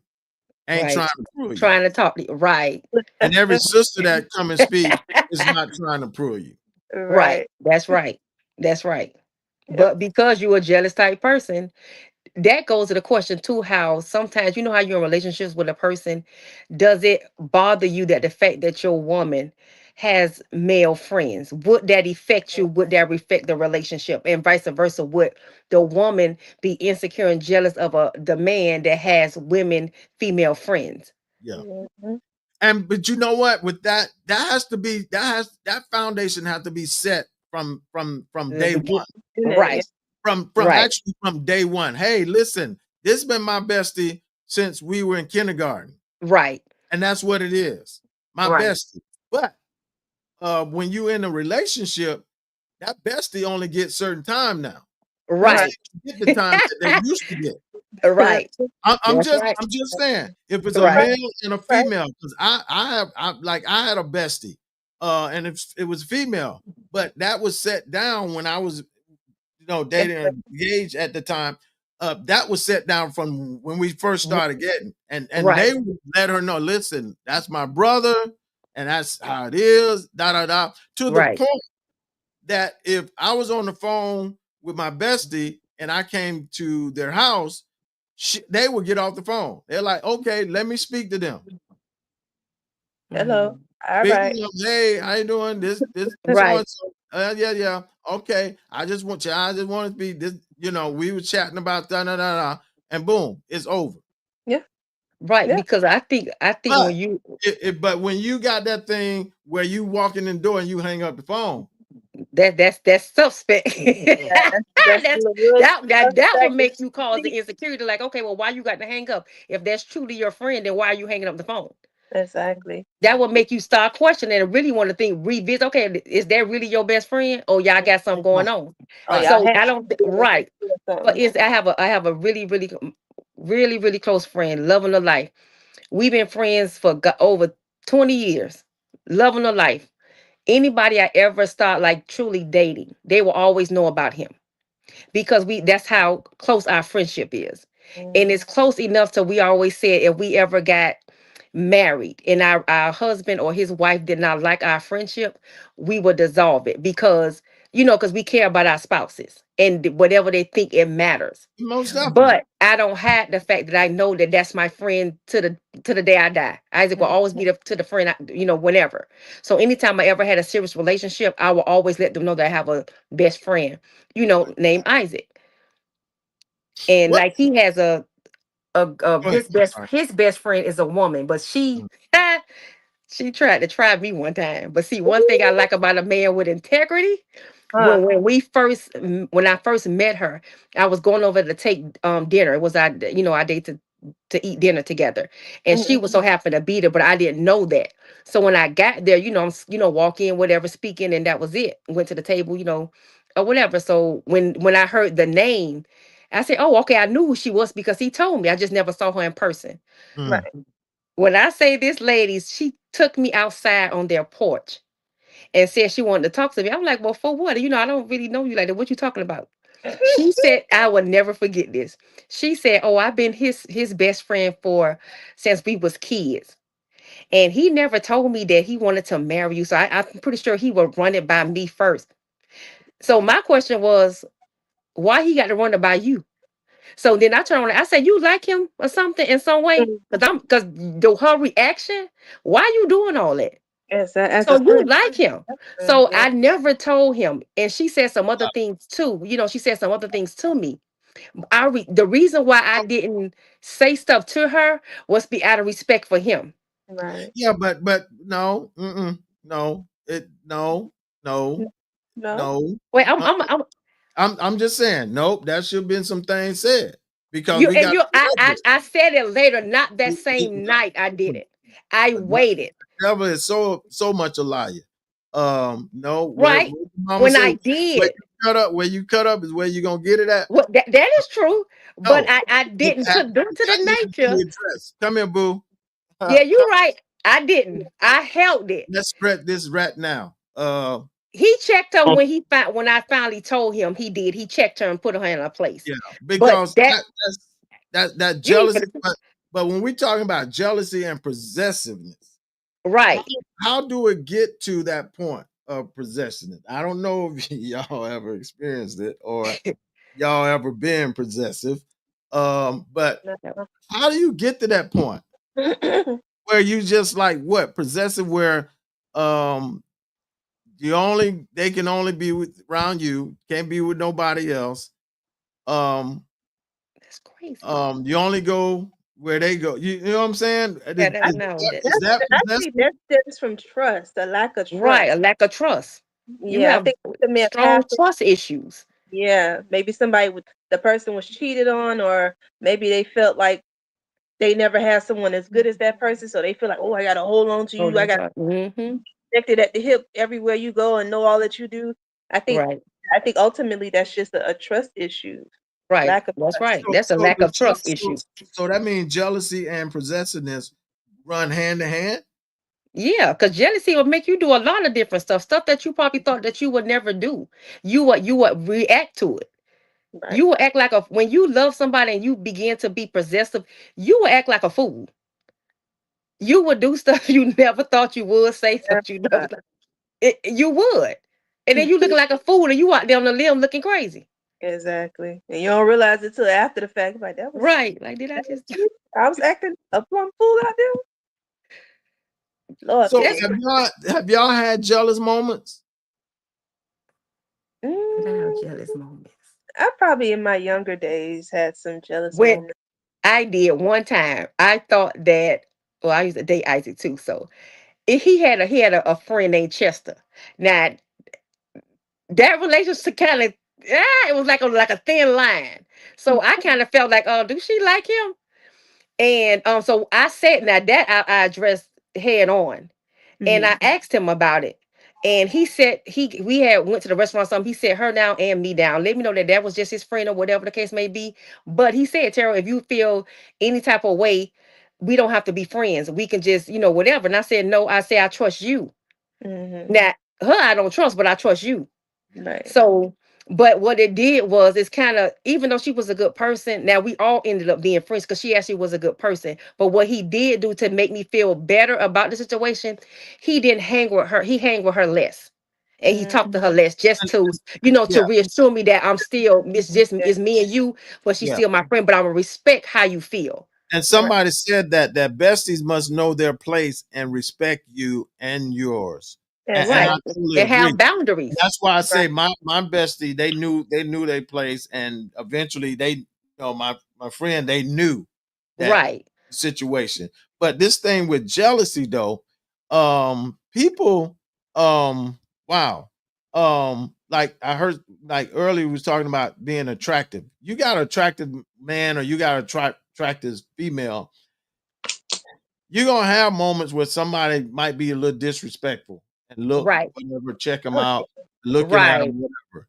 ain't Right. trying to prove you, Trying to talk to you. Right. and every sister that come and speak is not trying to prove you. Right. right. That's right. That's right. Yep. But because you're a jealous type person, that goes to the question too, how sometimes how you're in relationships with a person, does it bother you that the fact that your woman has male friends, would that affect you, would that affect the relationship, and vice versa, would the woman be insecure and jealous of the man that has women female friends? Yeah. Mhm. And but you know what? With that has to be that foundation has to be set from In the day begin- one. Yeah. right, From right, actually from day one. Hey, listen, this has been my bestie since we were in kindergarten. right, And that's what it is. My right, bestie. But when you in a relationship, that bestie only gets certain time now. Right. right. Bestie get the time that they used to get. Right. I'm That's just right. I'm just saying if it's a Right. male and a Right. female, because I had a bestie, and it was female, but that was set down when I was dating or engaged at the time. That was set down from when we first started getting, and Right. they would let her know, listen, that's my brother, and that's how it is, da da da, to the Right. point that if I was on the phone with my bestie and I came to their house, they would get off the phone. They're like, okay, let me speak to them. Hello. Mhm. All right. Speaking of, hey, how you doing? This so Right. and so. Yeah, yeah. Okay. I just want you. I just want to be this. We were chatting about da da da da, and boom, it's over. Yeah. Right. Yeah. Because I think But when you but when you got that thing where you walk in the door and you hang up the phone, that's suspect. Yeah, that's that's real that would suspect. make you cause the insecurity. Like, okay, well, why you got to hang up? If that's truly your friend, then why are you hanging up the phone? Exactly. That would make you start questioning and really want to think, revisit. Okay, is that really your best friend? Or y'all got something going right, on? Oh, right. y'all So have I don't to right. do But something. is I have a really close friend, loving her life. We've been friends for over 20 years, loving her life. Anybody I ever start like truly dating, they will always know about him because that's how close our friendship is. And it's close enough to we always said if we ever got married and our husband or his wife did not like our friendship, we would dissolve it because we care about our spouses and whatever they think it matters. Most definitely. But I don't hide the fact that I know that that's my friend to the day I die. Isaac will always be to the friend, whenever. So anytime I ever had a serious relationship, I will always let them know that I have a best friend, named Isaac. And What? like he has Go ahead. his I'm best sorry. his best friend is a woman, but she Mm. she tried to try me one time. But see, one thing I like about a man with integrity, Huh. when I first met her, I was going over to take dinner. It was I date to eat dinner together, and she Mm-mm. was so happy to be there, but I didn't know that. So when I got there, walk in, whatever, speaking, and that was it. Went to the table, or whatever. So when I heard the name, I said, "Oh, okay." I knew who she was because he told me. I just never saw her in person. Mm. Right. When I say this lady, she took me outside on their porch and said she wanted to talk to me. I'm like, well, for what? I don't really know you like that. What you talking about? She said, I will never forget this. She said, oh, I've been his best friend since we was kids. And he never told me that he wanted to marry you. So I'm pretty sure he would run it by me first. So my question was, why he got to run it by you? So then I turned around, I said, you like him or something in some way? Because her reaction, why you doing all that? As a So you friend. like him. So Yeah. I never told him. And she said some other things too. She said some other things to me. The reason why I didn't say stuff to her was be out of respect for him. Right. Yeah, but no, no, no, No. no. Wait, Uh, I'm just saying, nope. That should have been some things said because we got to correct it. I said it later, not that same night I did it. I The waited. devil is so much a liar. No, Right? what the mama When say, I did. where you cut up is where you gonna get it at. What that is true, but No, I didn't put them to that the needs to nature. be addressed. Come here, boo. Yeah, you're right. I didn't. I held it. Let's spread this rat now. He checked her when I finally told him he did. He checked her and put her in her place. Yeah, But because that you ain't jealousy, finna, but when we talking about jealousy and possessiveness, how, right. how do it get to that point of possessiveness? I don't know if y'all ever experienced it or y'all ever been possessive. But how do you get to that point where you just like what possessive where um they can only be around you, can't be with nobody else. Um That's crazy. You only go where they go. You know what I'm saying? Yeah, that no, Is that I think possessive? that stems from trust, a lack of right. A trust. lack of trust. You Yeah, I have think the man strong passed. trust issues. Yeah, maybe the person was cheated on, or maybe they felt like they never had someone as good as that person, so they feel like, oh, I gotta hold on to Hold you. I on got to mm-hmm. connected at the hip everywhere you go and know all that you do. I think Right. I think ultimately that's just a trust issue, Right. lack of That's trust. right. That's a lack of trust issue. So that means jealousy and possessiveness run hand to hand. Yeah, because jealousy will make you do a lot of different stuff that you probably thought that you would never do. You would react to it. Right. You will act like when you love somebody and you begin to be possessive, you will act like a fool. You would do stuff you never thought you would, say Yeah. stuff you never thought. You would. And then you looking like a fool and you out there on the limb looking crazy. Exactly. And you don't realize it till after the fact. Like Right. Like, did I that was just me. I was acting a plumb fool out there. Lord, So That's have y'all had jealous moments? mm, jealous moments. I probably in my younger days had some jealous When moments. I did one time, I thought that. Well, I used to date Isaac too, so he had a friend named Chester. Now that relationship kind of it was like a thin line. So I kind of felt like, oh, do she like him? And so I said, now that I addressed head on, and Mhm. I asked him about it. And he said we had went to the restaurant or something. He said her down and me down. Let me know that that was just his friend or whatever the case may be. But he said, Tara, if you feel any type of way, we don't have to be friends. We can just, whatever. And I said, no, I say I trust you. Mhm. Now, her I don't trust, but I trust you. Right. So, but what it did was it's kind of, even though she was a good person, now we all ended up being friends because she actually was a good person. But what he did do to make me feel better about the situation, he didn't hang with her. He hang with her less. And he Mm, talked to her less just And, to, yeah, to reassure me that I'm still, yeah. it's me and you, but she's yeah. still my friend, but I'm gonna respect how you feel. And Right. somebody said that besties must know their place and respect you and yours. And I Right. Exactly. totally And agree. have boundaries. That's why I Right. say my bestie, they knew their place, and eventually my friend, they knew that Right. situation. But this thing with jealousy though, people, wow. Like I heard, like earlier we was talking about being attractive. You got an attractive man or you got a attractive female, you're gonna have moments where somebody might be a little disrespectful and look Right. whatever, check them Oh, out, looking at Right. them, whatever.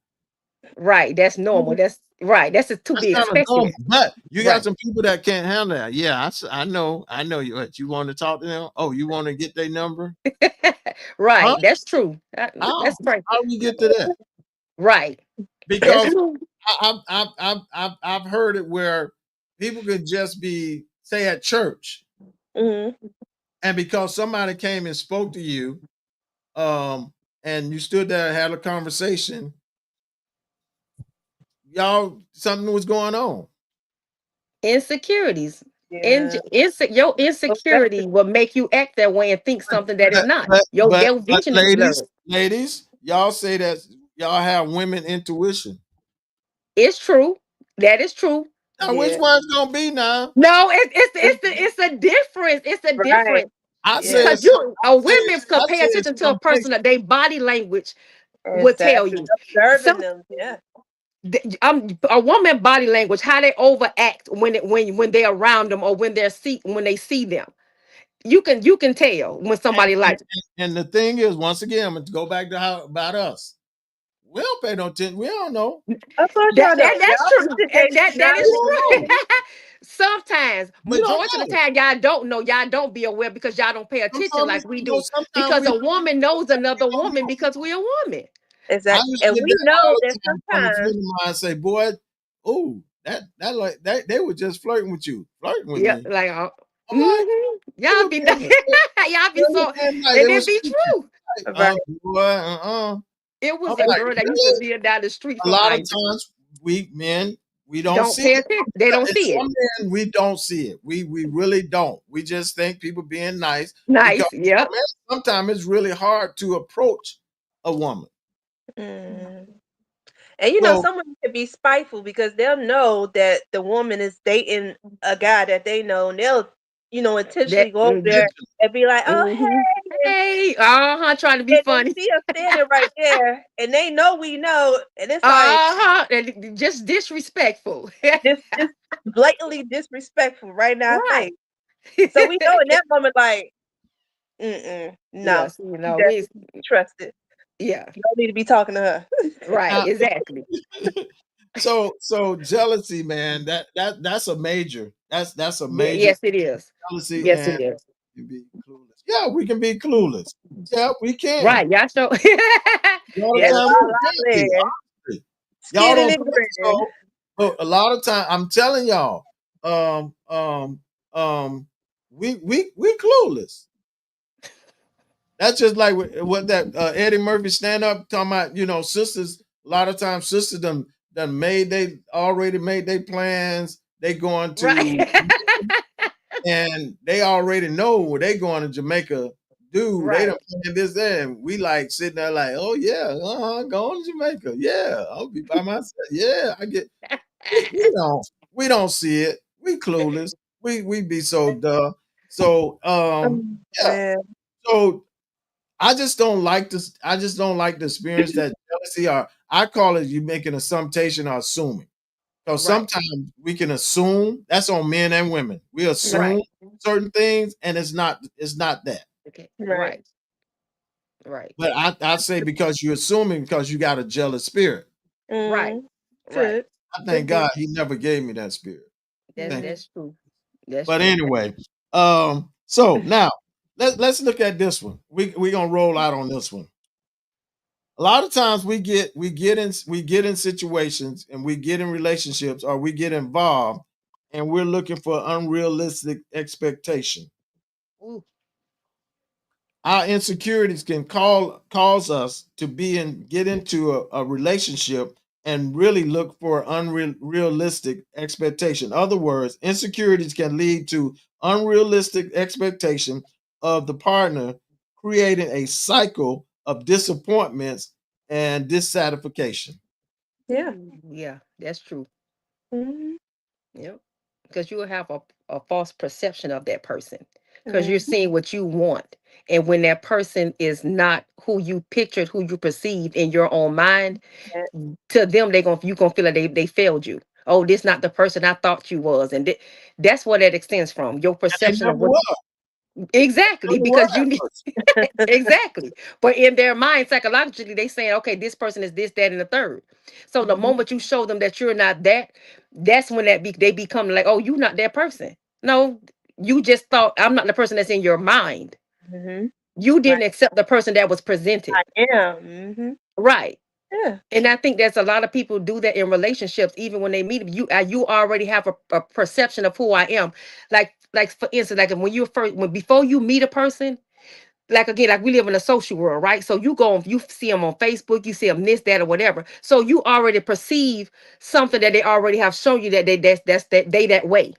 Right. That's normal. That's right. That's to That's be kind of expected. normal. But you got Right. some people that can't handle that. Yeah, I know you. What, you want to talk to them? Oh, you want to get their number? Huh? Right. That's true. How? That's right. How we get to that? Right. That's Because true. I've heard it where people could just be, say, at church, Mhm. and because somebody came and spoke to you, and you stood there and had a conversation, y'all, something was going on. Insecurities. Yeah. Your Most definitely. insecurity will make you act that way and think something that is But not. but but Your but vision is ladies, blurred. y'all say that y'all have women intuition. It's true. That is true. Now, which Yeah. one's gonna be now? No, It's it's a difference. It's a right. difference. I Yeah. said Because some, a women I could pay said attention to a some person that their body language will tell Exactly. you. Observing Some them. Yeah. a woman body language, how they overact when they're around them or when they see them. You can tell when and, somebody and, likes. and the thing is, once again, I'm gonna go back to how about us. We don't pay no attention. We don't know. Of course That, y'all that don't. that's Y'all true. sit there And and that We is acknowledge. don't true. know. Sometimes, We don't majority of the know. time, y'all don't know. Y'all don't be aware because y'all don't pay attention Sometimes, like we do. sometimes Because we a woman knows we another don't woman know. because we're a woman. I Exactly. used to And get we that all know the that time from a friend sometimes. of mine and say, boy, oh, that like that they were just flirting with you, flirting with Yeah, me. like I'm like, they y'all were be being, y'all they be were so, being nice. They and were it be speaking. true. Like, Right. boy, It I'm was a like, girl that used to really? live down the street A from lot of Isaac. times we men, we don't Don't see pay it. attention. They don't And see it. some men, we don't see it. We really don't. We just think people being nice because Nice. Yep. sometimes it's really hard to approach a woman. Mm. And So someone could be spiteful because they'll know that the woman is dating a guy that they know, and they'll, That. intentionally go over there and be like, "Oh, Mhm. hey," Hey, trying to be and they funny. see us standing right there, and they know we know, and it's like And just disrespectful. just blatantly disrespectful right in our Right. face. So we know in that moment, like, no, Yes, she we definitely trusted. yeah, You don't need to be talking to her. right, now, exactly. so jealousy, man, that's a major. That's a major Yes, it is. jealousy, Yes, and it is. you can be clueless. Yeah, we can be clueless. Yeah, we can. Right, y'all show. A lot of With That's times all true. we can our be. land, Honestly. Y'all skinning don't and think grinning. so, but a lot of time, I'm telling y'all, um, um, um, we clueless. That's just like what that Eddie Murphy stand up talking about. Sisters. A lot of times, sisters done already made their plans. They going to, Right. and they already know where they going to Jamaica dude, they Right. done planned this in. We like sitting there like, oh yeah, go on to Jamaica. Yeah, I'll be by myself. Yeah, I get we don't see it. We clueless. We be so duh. So yeah. Man. So I just don't like this. I just don't like the experience that jealousy or I call it you making assumption or assuming. Because Right. sometimes we can assume that's on men and women. We assume Right. certain things and it's not that. Okay. Right. Right. Right. But I say because you're assuming because you got a jealous spirit. Right. Mm. Right. Good. I Good thank deal. God he never gave me that spirit. That's Thank Mhm. you. that's true. That's But true. anyway, so now let's look at this one. We gonna roll out on this one. A lot of times we get in situations and we get in relationships or we get involved and we're looking for unrealistic expectation. Ooh. Our insecurities can cause us to get into a relationship and really look for unrealistic expectation. Other words, insecurities can lead to unrealistic expectation of the partner, creating a cycle of disappointments and dissatisfaction. Yeah. Yeah, that's true. Mhm. Yep. Because you will have a false perception of that person. Because you're Mhm. seeing what you want. And when that person is not who you pictured, who you perceived in your own mind, Yeah. to them you gonna feel like they failed you. Oh, this not the person I thought you was. And that's where that extends from. Your They perception never of what was. exactly Never was because you at need first. exactly. But in their mind, psychologically, they saying, okay, this person is this, that, and the third. So the Mhm. moment you show them that you're not that, that's when they become like, oh, you not that person. No, you just thought I'm not the person that's in your mind. Mhm. You Right. didn't accept the person that was presented. I am. Mhm. Right. Yeah. And I think there's a lot of people do that in relationships, even when they meet you. You already have a perception of who I am. Like for instance, like when you first, when before you meet a person, like again, like we live in a social world, right? So you see them on Facebook, you see them this, that, or whatever. So you already perceive something that they already have shown you that they that way.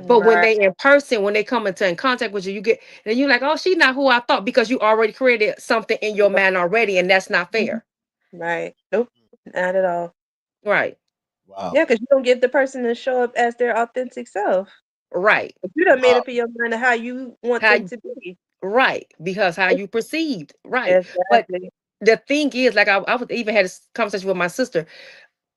But when Right. they in person, when they come into in contact with you, you get and you're like, oh, she's not who I thought because you already created something in your mind already, and that's not Mhm. fair, Right. Nope. Not at all. right? Wow. Yeah, because you don't give the person to show up as their authentic self. Right? But you done made Wow. up in your mind of how you want How them to be. right? Because how you perceived, right? But Exactly. the thing is, like I was even had this conversation with my sister.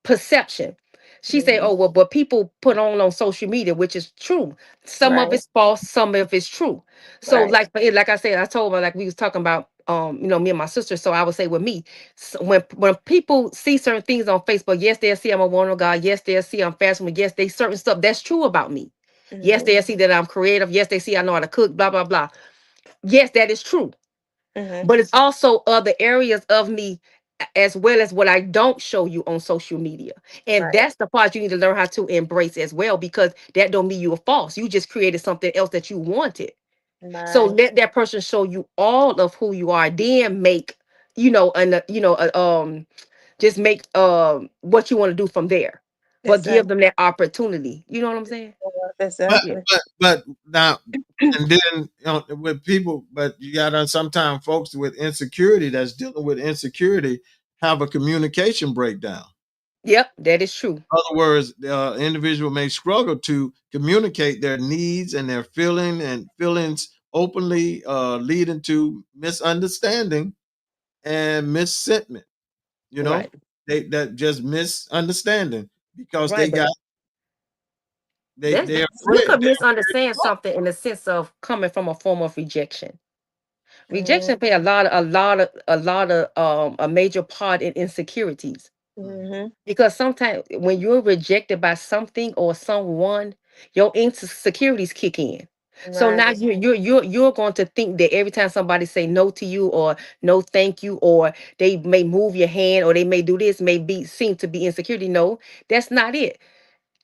Perception. She said, Mhm. "Oh well, but people put on social media, which is true. Some of Right. it's false, some of it's true. So, Right. like I said, I told her like we was talking about, me and my sister. So I would say with me, when people see certain things on Facebook, yes, they'll see I'm a woman of God. Yes, they'll see I'm fashion. Yes, they certain stuff that's true about me. Yes, Mhm. they'll see that I'm creative. Yes, they see I know how to cook. Blah blah blah. Yes, that is true. Mhm. But it's also other areas of me as well as what I don't show you on social media. And Right. that's the part you need to learn how to embrace as well, because that don't mean you were false. You just created something else that you wanted. So Right. let that person show you all of who you are, then make, just make what you want to do from there. But give Exactly. them that opportunity. You know what I'm saying? But Yeah. Exactly. but now and then with people, but you got to sometimes folks with insecurity that's dealing with insecurity have a communication breakdown. Yep, that is true. In other words, the individual may struggle to communicate their needs and their feelings openly, leading to misunderstanding and missentiment. You know, Right. they that just misunderstanding because Right. But they're you afraid. could They're afraid to misunderstand talk. something in the sense of coming from a form of rejection. Mhm. Rejection play a major part in insecurities, Mhm. Mhm. because sometimes when you're rejected by something or someone, your insecurities kick in. So now Right. you're going to think that every time somebody say no to you or no thank you, or they may move your hand or they may do this, may be seem to be insecurity. No, that's not it.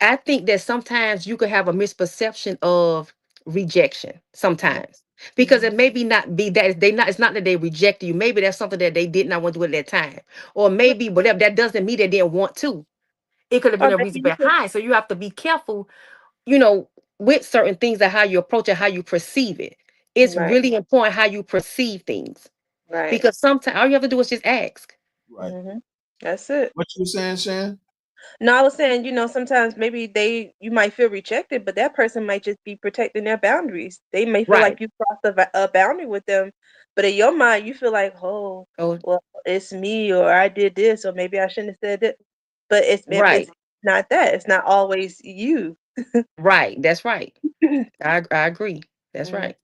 I think that sometimes you could have a misperception of rejection Mhm. sometimes, because it Mhm. maybe not be that they not it's not that they rejected you. Maybe that's something that they did not want to do at that time. Or maybe whatever, that doesn't mean they didn't want to. It could have Or been a maybe reason you could. behind. So you have to be careful, you know, with certain things and how you approach it, how you perceive it. It's Right. really important how you perceive things Right. because sometimes all you have to do is just ask. Right. That's it. What you saying, Shan? No, I was saying, sometimes maybe you might feel rejected, but that person might just be protecting their boundaries. They may feel Right. like you crossed a boundary with them, but in your mind, you feel like, oh, Oh, well, it's me, or I did this, or maybe I shouldn't have said it. But it's right. not that. It's not always you. Right. That's right. I agree. That's Mhm. right.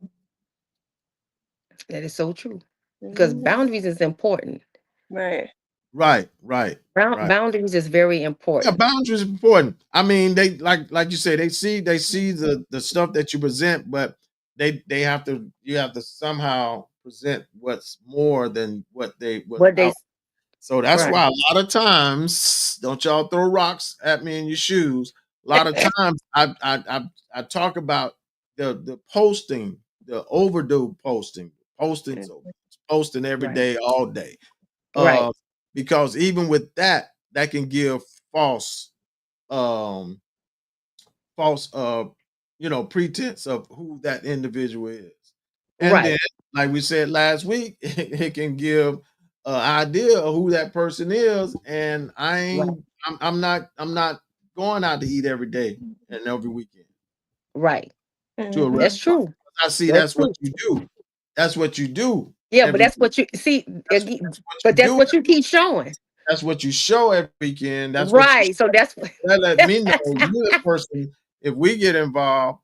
That is so true. Because Mhm. boundaries is important. Right. Right, right, right. Boundaries is very Yeah, important. boundaries is important. I mean, they like you say, they see the stuff that you present, but they have to you have to somehow present what's more than what's What they out. So that's right. why a lot of times, don't y'all throw rocks at me in your shoes. A lot of times, I talk about the posting, the overdue posting, so posting every Right. day, all day. Right. Uh, because even with that, that can give false, um, false, pretense of who that individual is, and then, Right. like we said last week, it can give an idea of who that person is. And Right. I'm not going out to eat every day and every weekend Right. to a That's Mhm. restaurant. true. I see That's that's what true. you do. That's what you do Yeah, but every. that's what you see That's what but you that's do. what you keep showing. That's what you show every weekend. That's what you Right. So that's that let me know you the person. If we get involved,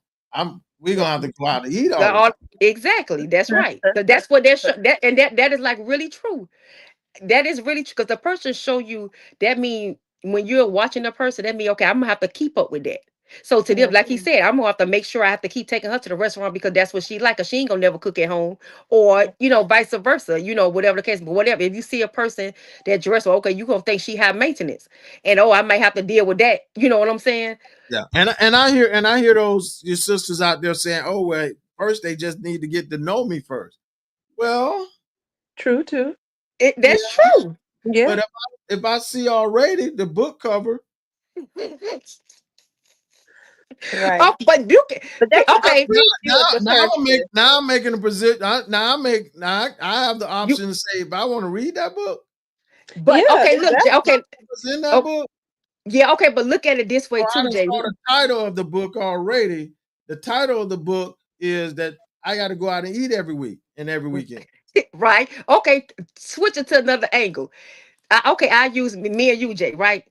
we're gonna have to go out to eat all the time. exactly. That's right. So that's what that and that is like really true. That is really true because the person show you that mean when you're watching a person, that mean okay, I'm gonna have to keep up with that. So to them, like he said, I'm gonna have to make sure I have to keep taking her to the restaurant because that's what she like. Cause she ain't gonna never cook at home, or vice versa. Whatever the case, but whatever. If you see a person that dress well, okay, you gonna think she high maintenance, and I might have to deal with that. You know what I'm saying? Yeah, and I hear those your sisters out there saying, "Oh, well, first they just need to get to know me first." Well, True too. yeah, That's true. Yeah. but if I see already the book cover, Right. Oh, but you can. But that can Okay, now uproot you as a person. now I'm making a position. Now I have the you. option to say if I want to read that book, But Yeah, okay, look, exactly. okay, what's in that oh, book. yeah, okay, but look at it this way Or I too, done Jay. saw the title of the book already. The title of the book is that I got to go out and eat every week and every weekend. Right? Okay, switch it to another angle. Okay, I use me and you, Jay. Right?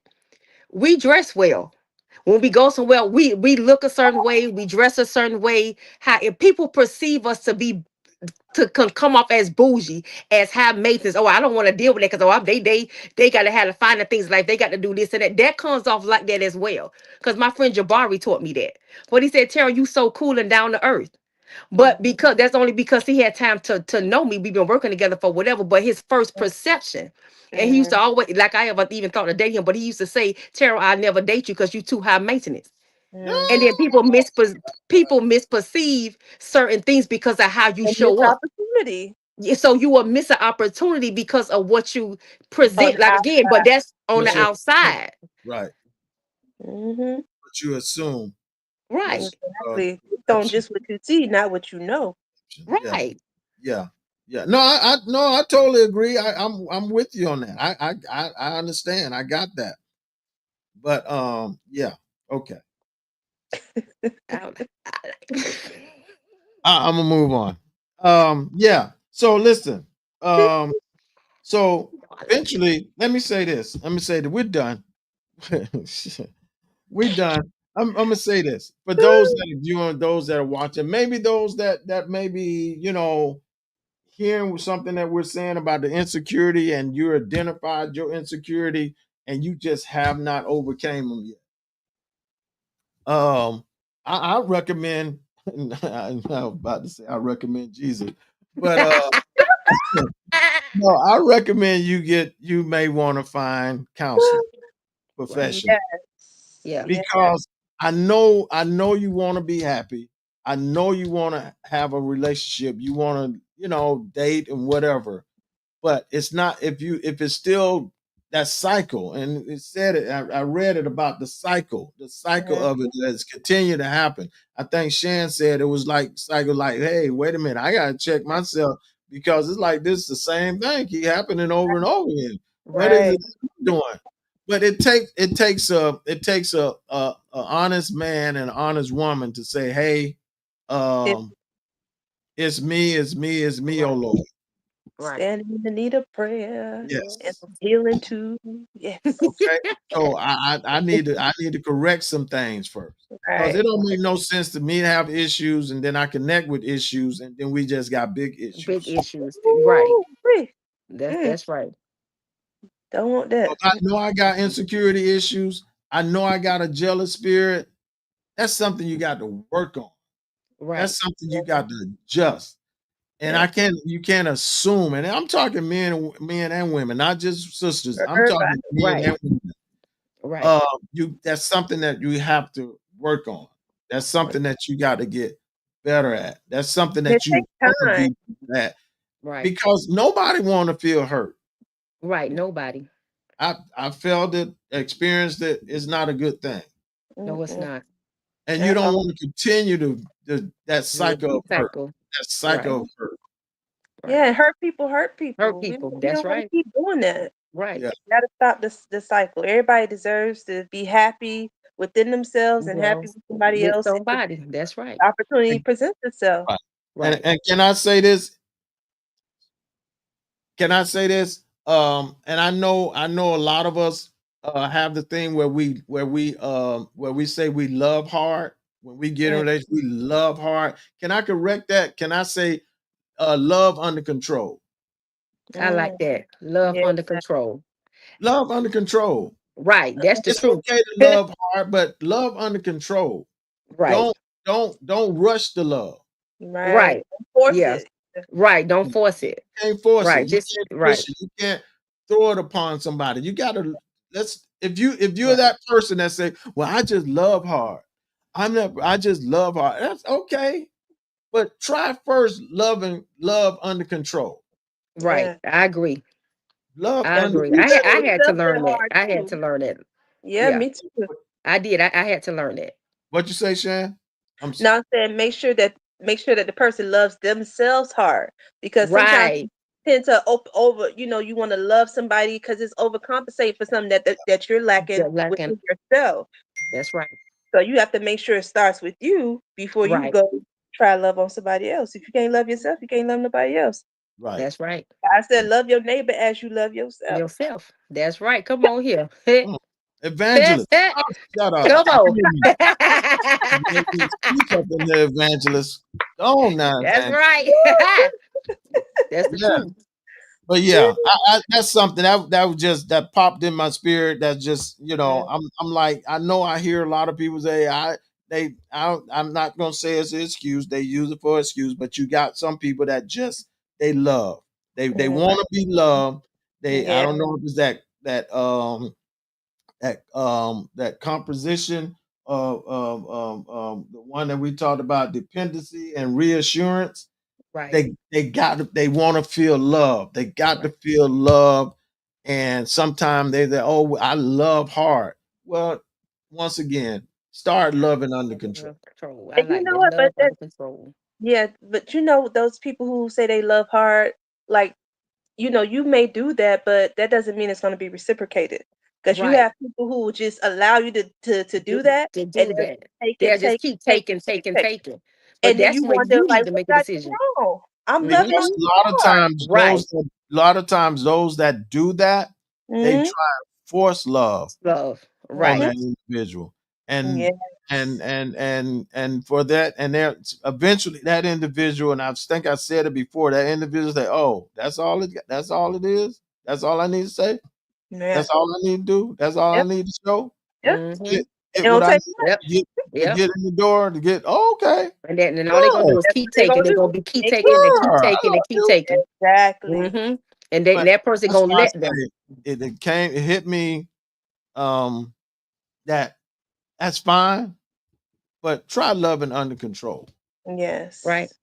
We dress well. When we go somewhere, we look a certain way, we dress a certain way. How if people perceive us to be come off as bougie, as high maintenance. Oh, I don't want to deal with that because they got to have to find the things like they got to do this and that. That comes off like that as well. Because my friend Jabari taught me that. But he said, Tara, you so cool and down to earth. But because that's only because he had time to know me. We've been working together for whatever. But his first perception, and he used to always like I ever even thought to date him, but he used to say, Tara, I'll never date you because you too high maintenance. And then people misperceive certain things because of how you And miss show up. opportunity So you will miss an opportunity because of what you on present. the Like again, but outside. that's on the What you outside, right? Mm-hmm. What you assume right? is Exactly. It's on perception. just what you see, not what you know. Yeah, Right. yeah, yeah. No, I totally agree. I'm with you on that. I understand. I got that. But yeah, okay. I don't- I'm gonna move on. Yeah. So listen. Um, so eventually, let me say this. Let me say that we're done. We're done. I'm gonna say this for those that are viewing, those that are watching, maybe those that maybe hearing something that we're saying about the insecurity, and you identified your insecurity, and you just have not overcame them yet. I recommend. I'm about to say I recommend Jesus, but no, I recommend you may want to find counseling Right. professional, Yes. Yeah. Yeah. because I know you want to be happy. I know you want to have a relationship. You want to, date and whatever. But it's not if it's still that cycle, and it said it. I read it about the cycle of it that's continue to happen. I think Shan said it was like cycle, like, hey, wait a minute, I gotta check myself because it's like this is the same thing keep happening over and over again. What is Right. it doing? But it takes a honest man and an honest woman to say, hey, If it's me, it's me, it's me, oh Right. Lord. Right. standing in the need of prayer and Yes. healing too. Yes. Okay. So I need to correct some things first. Because it Right. don't make no sense to me to have issues and then I connect with issues and then we just got big Big issues. issues. Right. Ooh-wee. Mm, That's right. don't want So that. I know I got insecurity issues. I know I got a jealous spirit. That's something you got to work on. Right. That's something you got to adjust. And Yeah. you can't assume, and I'm talking men and women, not just sisters. For I'm everybody. talking men Right. and women. Right. That's something that you have to work on. That's something that you got to get better at. That's something It that you takes want to time. be better at Right. because nobody want to feel hurt. Right. Nobody. I felt it, experienced it. It's not a good thing, No, it's Mm-mm. not. and you At don't all. want to continue that The cycle of hurt. cycle. That Right. cycle of hurt. Right. Yeah, hurt people. Hurt We people. we That's don't want to right. keep doing that. Right. Yeah. Gotta stop the cycle. Everybody deserves to be happy within themselves and happy Well, with somebody with else if the somebody. That's right. opportunity presents itself. Right. Right. And can I say this? Can I say this? And I know a lot of us have the thing where we say we love hard. When we get in a Mm, relationship, we love hard. Can I correct that? Can I say love under control? I like mm, that. Love yeah. under control. Love under control. Right. That's the It's truth. okay to love hard, but love under control. Right. Don't don't rush the love. Right. Right. Force Yeah. it. Right. Don't force it. You can't force it. Right. You Just can't right. push it. You can't throw it upon somebody. You gotta let's if you're Right. that person that say, well, I just love hard. I just love hard. That's okay. But try first love under control. Right. Yeah. I agree. Love I under You agree. you love I had to yourself that learn that. hard I had to too. learn that. Yeah, Yeah. me too. I did. I had to learn that. what you say, Shan? I'm s- Now I'm saying make sure that the person loves themselves hard because sometimes Right. we tend to over you want to love somebody because it's overcompensate for something that you're lacking Like within yourself. that's right. So you have to make sure it starts with you before you Right. go try to love on somebody else. If you can't love yourself, you can't love nobody else. right. That's right. I said love your neighbor as you love yourself. Yourself. That's right. Come on here. Mm. Evangelist. Oh, shut up. Come on. Speak up in there, evangelist. Go on now, That's evangelist. right. That's the Yeah. truth. But yeah, that's something that was just that popped in my spirit. That's just Mm, I'm like I know I hear a lot of people say I'm not gonna say it's an excuse. They use it for excuse, but you got some people that just they love they mm, want to be loved. I yeah. don't know if it's that composition of the one that we talked about dependency and reassurance Right. they want to feel love. They got to Right. feel love. And sometimes they say, "Oh, I love hard." Well, once again, start loving under control. Control. I And you like know that. what? Love under control. Yeah, but those people who say they love hard, like you may do that, but that doesn't mean it's going to be reciprocated. Because you Right. have people who will just allow you to Do, do that, to and do they'll that. just take and They'll just take keep and take taking, and take taking, and take. taking. But And then that's you when wonder, you need like, to what make a did I do decision. wrong? I'm Mm-hmm. loving Because on hard. Right. a lot of times those that do that, they Mm-hmm. try to force love Love. on Right. that individual. Yeah. And for that, and there eventually that individual, and I think I said it before, that individual say, "Oh, that's all it is. That's all I need to say. Yeah. That's all I need to do. That's all I Yep. need to show. Yep. Mm-hmm. Get It what don't I take need Yep. to get Yep. in the door to get okay. And all they're gonna do Good. is That's keep what they're taking. gonna They're do. gonna be keep They taking keep and keep Sure. I taking and love keep you. taking. exactly. Mm-hmm. And But that person that's gonna why I let them. say it hit me um that that's fine, but try loving under control. Right. Yes.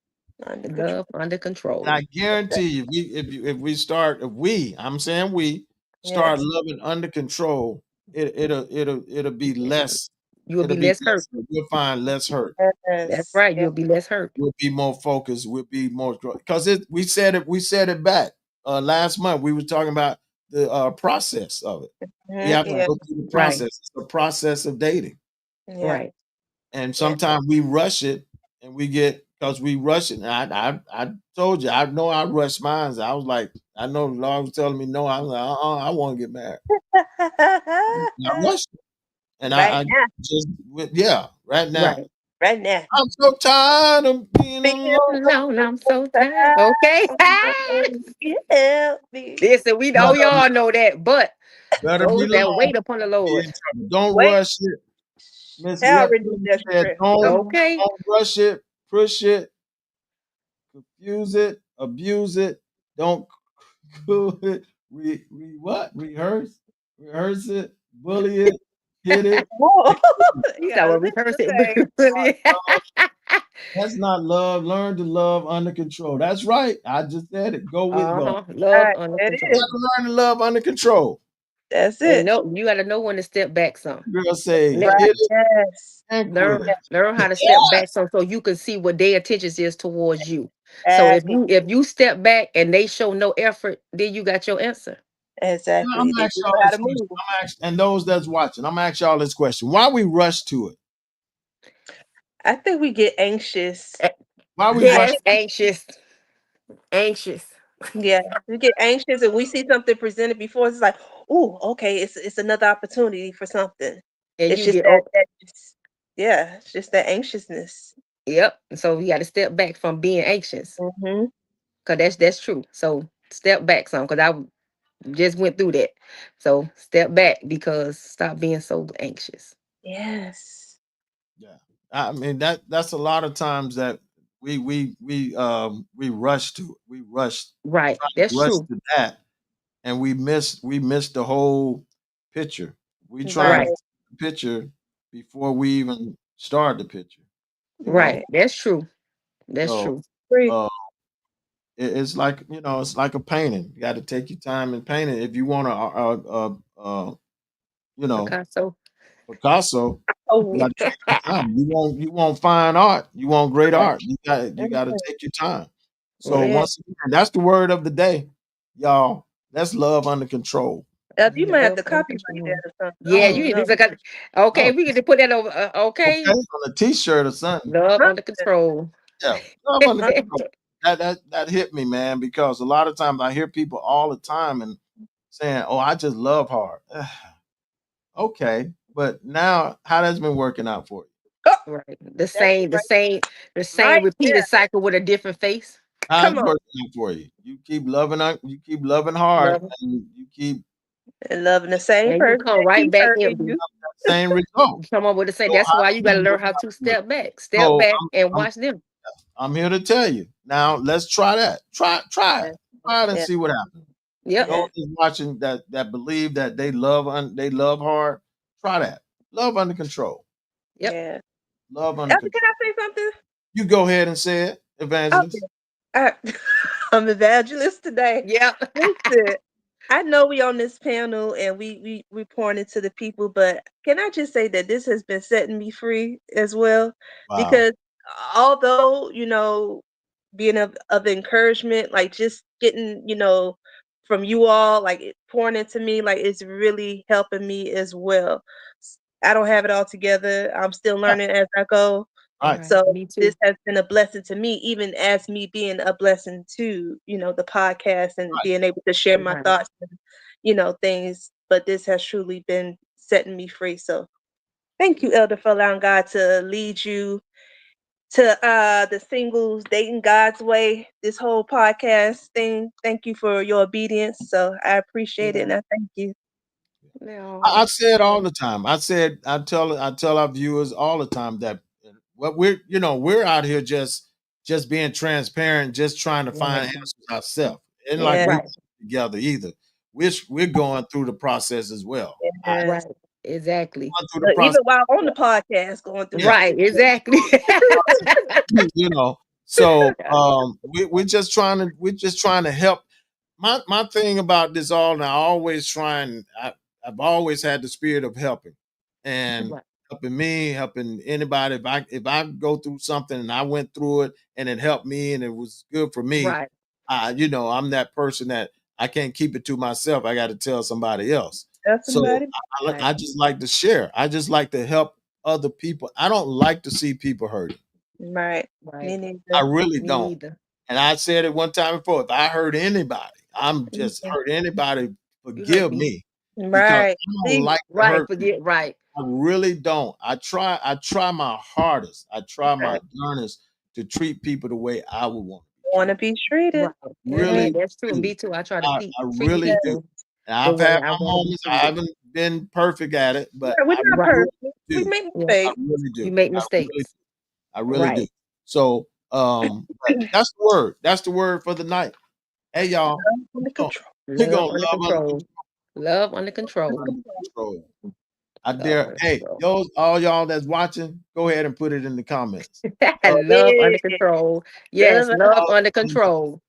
Under control. Love under And I control. guarantee you, if we start, if we, I'm saying we, start Yes. loving under control, it'll be less. You'll It'll be be less less hurt. hurt. You'll find less hurt. That's Yes. right. Yes. You'll be less hurt. We'll be more focused. We'll be more because we said it back last month. We were talking about the process of it. We have to Yeah. Right. go through the Right. process. It's the process of dating. Yeah. Right. And Yeah. sometimes we rush it and we get because we rush it. And I told you, I know I rushed mine. I was like, I know the Lord was telling me no. I was like, I want to get married. And I rushed it. And Right I now. just went, yeah, right now. Right. Right now. I'm so tired of being Being alone. No, I'm so tired. Okay. You help me. Listen, we know Better, y'all know that, but better be those that long. wait upon the Be Lord. in trouble. Don't Wait. rush it. Miss Hell Left renew their said, strength. Okay. don't rush it, push it, confuse it, abuse it. Don't cool it. What? Rehearse it, bully it, hit it. Whoa. You You got gotta to listen rehearse to it. things. That's not love. Learn to love under control. That's right. I just said it. Go with God. Uh-huh. Love Right, under that You control. is. gotta learn to love under control. That's And it. no, you got to know when to step back some. Girl say Le- Right. hit it Yes. and Learn quit. learn how to step back some so you can see what their attention is towards you. So Exactly. if you step back and they show no effort, then you got your answer. Now, I'm Exactly. gonna They ask do y'all know how this to question. move. And those that's watching, I'm gonna ask y'all this question. Why we rush to it? I think we get anxious. Eh, Why we rush? Yes, anxious. Yeah, we get anxious and we see something presented before us. It's like, oh, okay, it's another opportunity for something. And It's you just get that just, yeah, it's just that anxiousness. yep. So you got to step back from being anxious. Mm-hmm. Cause that's true. So step back some because I just went through that. So step back because stop being so anxious. Yes. Yeah, I mean that's a lot of times that we rush to it. We Right. That's rush true. to that, and we miss the whole picture. We try Right. to Right. see the picture before we even start the picture. You know, Right. Right. That's true. That's so true. Free. uh, it's like it's like a painting. You got to take your time and paint it if you want to. You know, Picasso. Picasso. You Oh, got to take your time. You want fine art. You want great Right. art. You got to take your time. So Yeah. once again, that's the word of the day, y'all. That's love under control. You might have Love to under copyright control. that or something. I Yeah, you don't need know. to look at okay, Oh, we get to put that over. okay, Okay. on a T-shirt or something. Love under Something. control. Yeah, love under control. That hit me, man, because a lot of times I hear people all the time and saying, "Oh, I just love hard." Okay, but now how that's been working out for you? Oh, Right. The that's same, it the right, same, the same right repeated there. cycle with a different face. How's Come it on. working out for you? You keep loving hard, Love and you keep And loving the same and you person come that right keeps back hurting empty. you. that same result. You come up with the same. So That's how why does you it gotta learn work how out to for you? step back. Step So back and I'm watch them. I'm here to tell you. Now let's try that. Try Yeah. it. Try it and Yeah. see what happens. Yep. Yeah. Those that's watching that believe that they love hard. Try that. Love under control. Yep. Yeah. Love under Elsa, can control. I say something? You go ahead and say it, Okay. evangelist. I, I'm evangelist today. Yep. Listen, I know we on this panel and we pouring into the people, but can I just say that this has been setting me free as well? Wow. Because although, being of encouragement, like just getting, from you all, like pouring into me, like it's really helping me as well. I don't have it all together. I'm still Yeah. learning as I go. Right. Right. So Me this too. has been a blessing to me, even as me being a blessing to, the podcast and Right. being able to share my Right. thoughts and, things. But this has truly been setting me free. So thank you, Elder, for allowing God to lead you to the singles dating God's way, this whole podcast thing. Thank you for your obedience. So I appreciate it Yeah. and I thank you. I No. say it all the time. I tell our viewers all the time that what we're out here just being transparent, just trying to Right. find answers ourselves. And like Yeah. we Right. put it together either. We're going through the process as well. Yes. Right. Exactly. Going through the process. Even while on the podcast, going through Yeah. it Right. too. Exactly. you know. So we're just trying to help. my thing about this all, and I always try and I've always had the spirit of helping and Right. helping me, helping anybody. If I go through something and I went through it and it helped me and it was good for me, Right. I'm that person that I can't keep it to myself. I got to tell somebody else. Tell So somebody. Right. I just like to share. I just like to help other people. I don't like to see people hurting. Right. Me Right. I neither. really Me don't. neither. And I said it one time before. If I hurt anybody, I'm just Mhm. hurt anybody. You hurt Forgive me. me because Right. I don't See, like to Right. hurt people. Forget. Right. I really don't. I try my hardest. I try my right. darnest to treat people the way I would want to be Want to treated. be treated. Right. Yeah. Amen. Really That's true. And do. me too. I try to I treat really Yeah. do. people And the I've way had I my want to be moments. I treated. haven't been perfect at it, but Yeah, we're I not Right. really perfect. We do. make Yeah. I mistakes. really You do. make I really mistakes. I really do. Right. So but that's the word. That's the word for the night. Hey y'all, Under we're gonna, control. we're Love gonna under love under control. Love under control. control. I Love dare, under hey, control. all y'all that's watching, go ahead and put it in the comments. Love under Yeah. control. Yes, Love love Love under under control.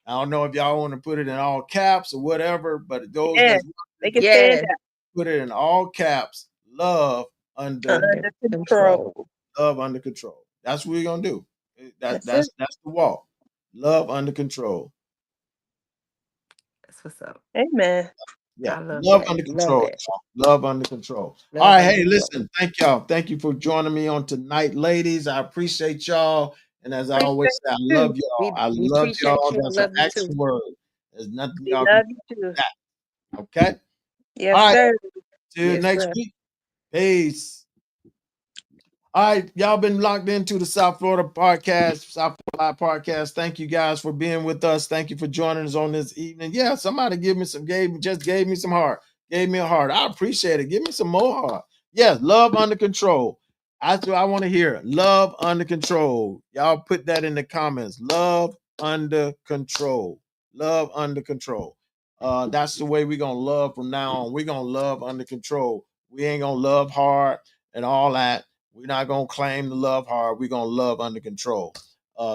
I don't know if y'all want to put it in all caps or whatever, but those Yeah. that's Make watching, it stand Yes, put it in all caps. Love under under under control. control. love under control. That's what we're gonna do. That's it. That's the walk. Love under control. That's what's up. Amen. Yeah, I love love that. under Love control. that. Y'all. Love under control. All Love right, under hey, control. listen, thank y'all. Thank you for joining me on tonight, ladies. I appreciate y'all. And as I Appreciate always say, I you love too. y'all. I We love appreciate y'all. you. That's an Love you too. excellent word. There's nothing We y'all can love do you too. with that. Okay. All Yes, right. sir. See you Yes, next sir. week. Peace. All right, y'all been locked into the South Florida podcast, South Florida podcast. Thank you guys for being with us. Thank you for joining us on this evening. Yeah, somebody gave me some heart, gave me a heart. I appreciate it. Give me some more heart. Yes, love under control. That's what I want to hear. Love under control. Y'all put that in the comments. Love under control. Love under control. That's the way we're gonna love from now on. We're gonna love under control. We ain't gonna love hard and all that. We're not gonna claim to love hard. We're gonna love under control.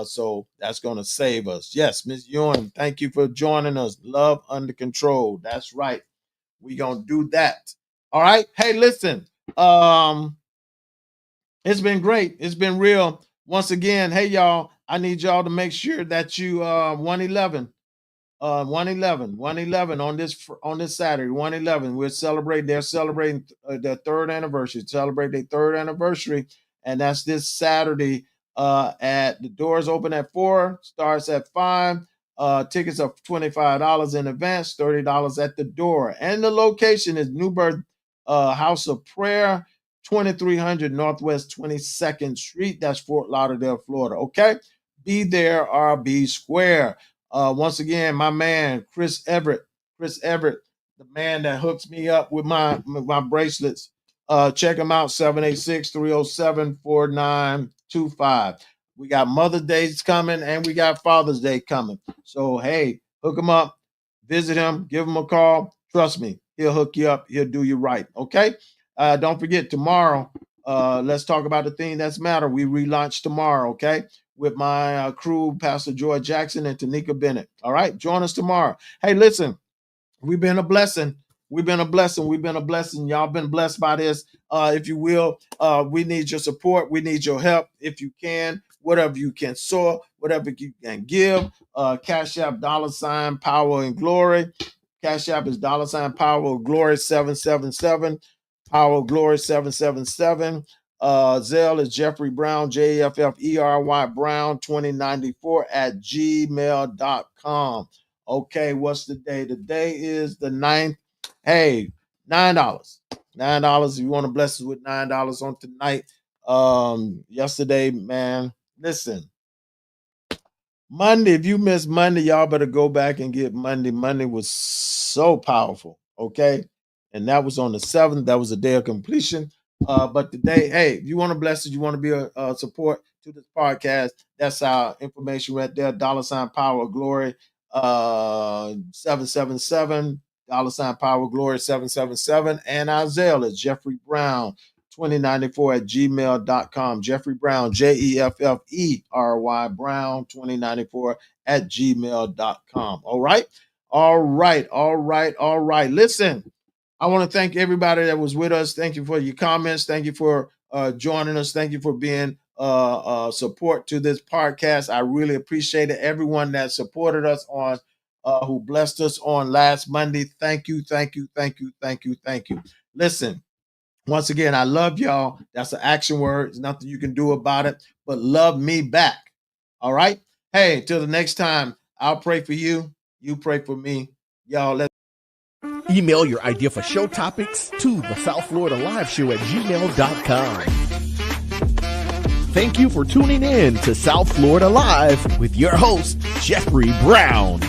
So that's gonna save us. Yes, Miss Ewing, thank you for joining us. Love under control. That's right. We're gonna do that. All right. Hey, listen. Um, it's been great. It's been real. Once again, hey y'all, I need y'all to make sure that you 111 111 on this Saturday, 111. We're celebrating. They're celebrating their third anniversary. Celebrate their third anniversary, and that's this Saturday. At the doors open at 4, starts at 5. Tickets are $25 in advance, $30 at the door, and the location is Newburgh House of Prayer, 2300 Northwest 22nd Street. That's Fort Lauderdale, Florida. Okay, be there or be square. Once again, my man Chris Everett, the man that hooks me up with my bracelets. Check him out, 786-307-4925. We got Mother's Day's coming and we got Father's Day coming. So hey, hook him up, visit him, give him a call. Trust me, he'll hook you up, he'll do you right. Okay. Don't forget tomorrow. Let's talk about the thing that's matter. We relaunch tomorrow, okay? With my crew, Pastor Joy Jackson and Tanika Bennett. All right, join us tomorrow. Hey, listen, we've been a blessing. We've been a blessing. We've been a blessing. Y'all been blessed by this. If you will, we need your support. We need your help. If you can, whatever you can sow, whatever you can give. Cash App, $ Power and Glory. Cash App is $ Power of Glory 777. Power of Glory 777. Zelle is Jeffrey Brown, Jeffery Brown 2094 at gmail.com. Okay, what's the day? The day is the 9th. Hey, $9. $9. If you want to bless us with $9 on tonight. Yesterday, man, listen. Monday, if you missed Monday, y'all better go back and get Monday. Monday was so powerful. Okay. And that was on the 7th. That was a day of completion. But today, hey, if you want to bless us, you want to be a support to this podcast, that's our information right there. $Power of Glory 777. $Power of Glory 777. And our Zelle is Jeffrey Brown 2094 at gmail.com. Jeffrey Brown, Jeffery Brown 2094 at gmail.com. All right. All right. All right. All right. Listen, I want to thank everybody that was with us. Thank you for your comments. Thank you for joining us. Thank you for being support to this podcast. I really appreciate it. Everyone that supported us on who blessed us on last Monday. Thank you, thank you, thank you, thank you, thank you. Listen, once again, I love y'all. That's an action word. There's nothing you can do about it, but love me back. All right? Hey, till the next time, I'll pray for you. You pray for me. Y'all, let's email your idea for show topics to the South Florida Live Show at gmail.com. Thank you for tuning in to South Florida Live with your host, Jeffrey Brown.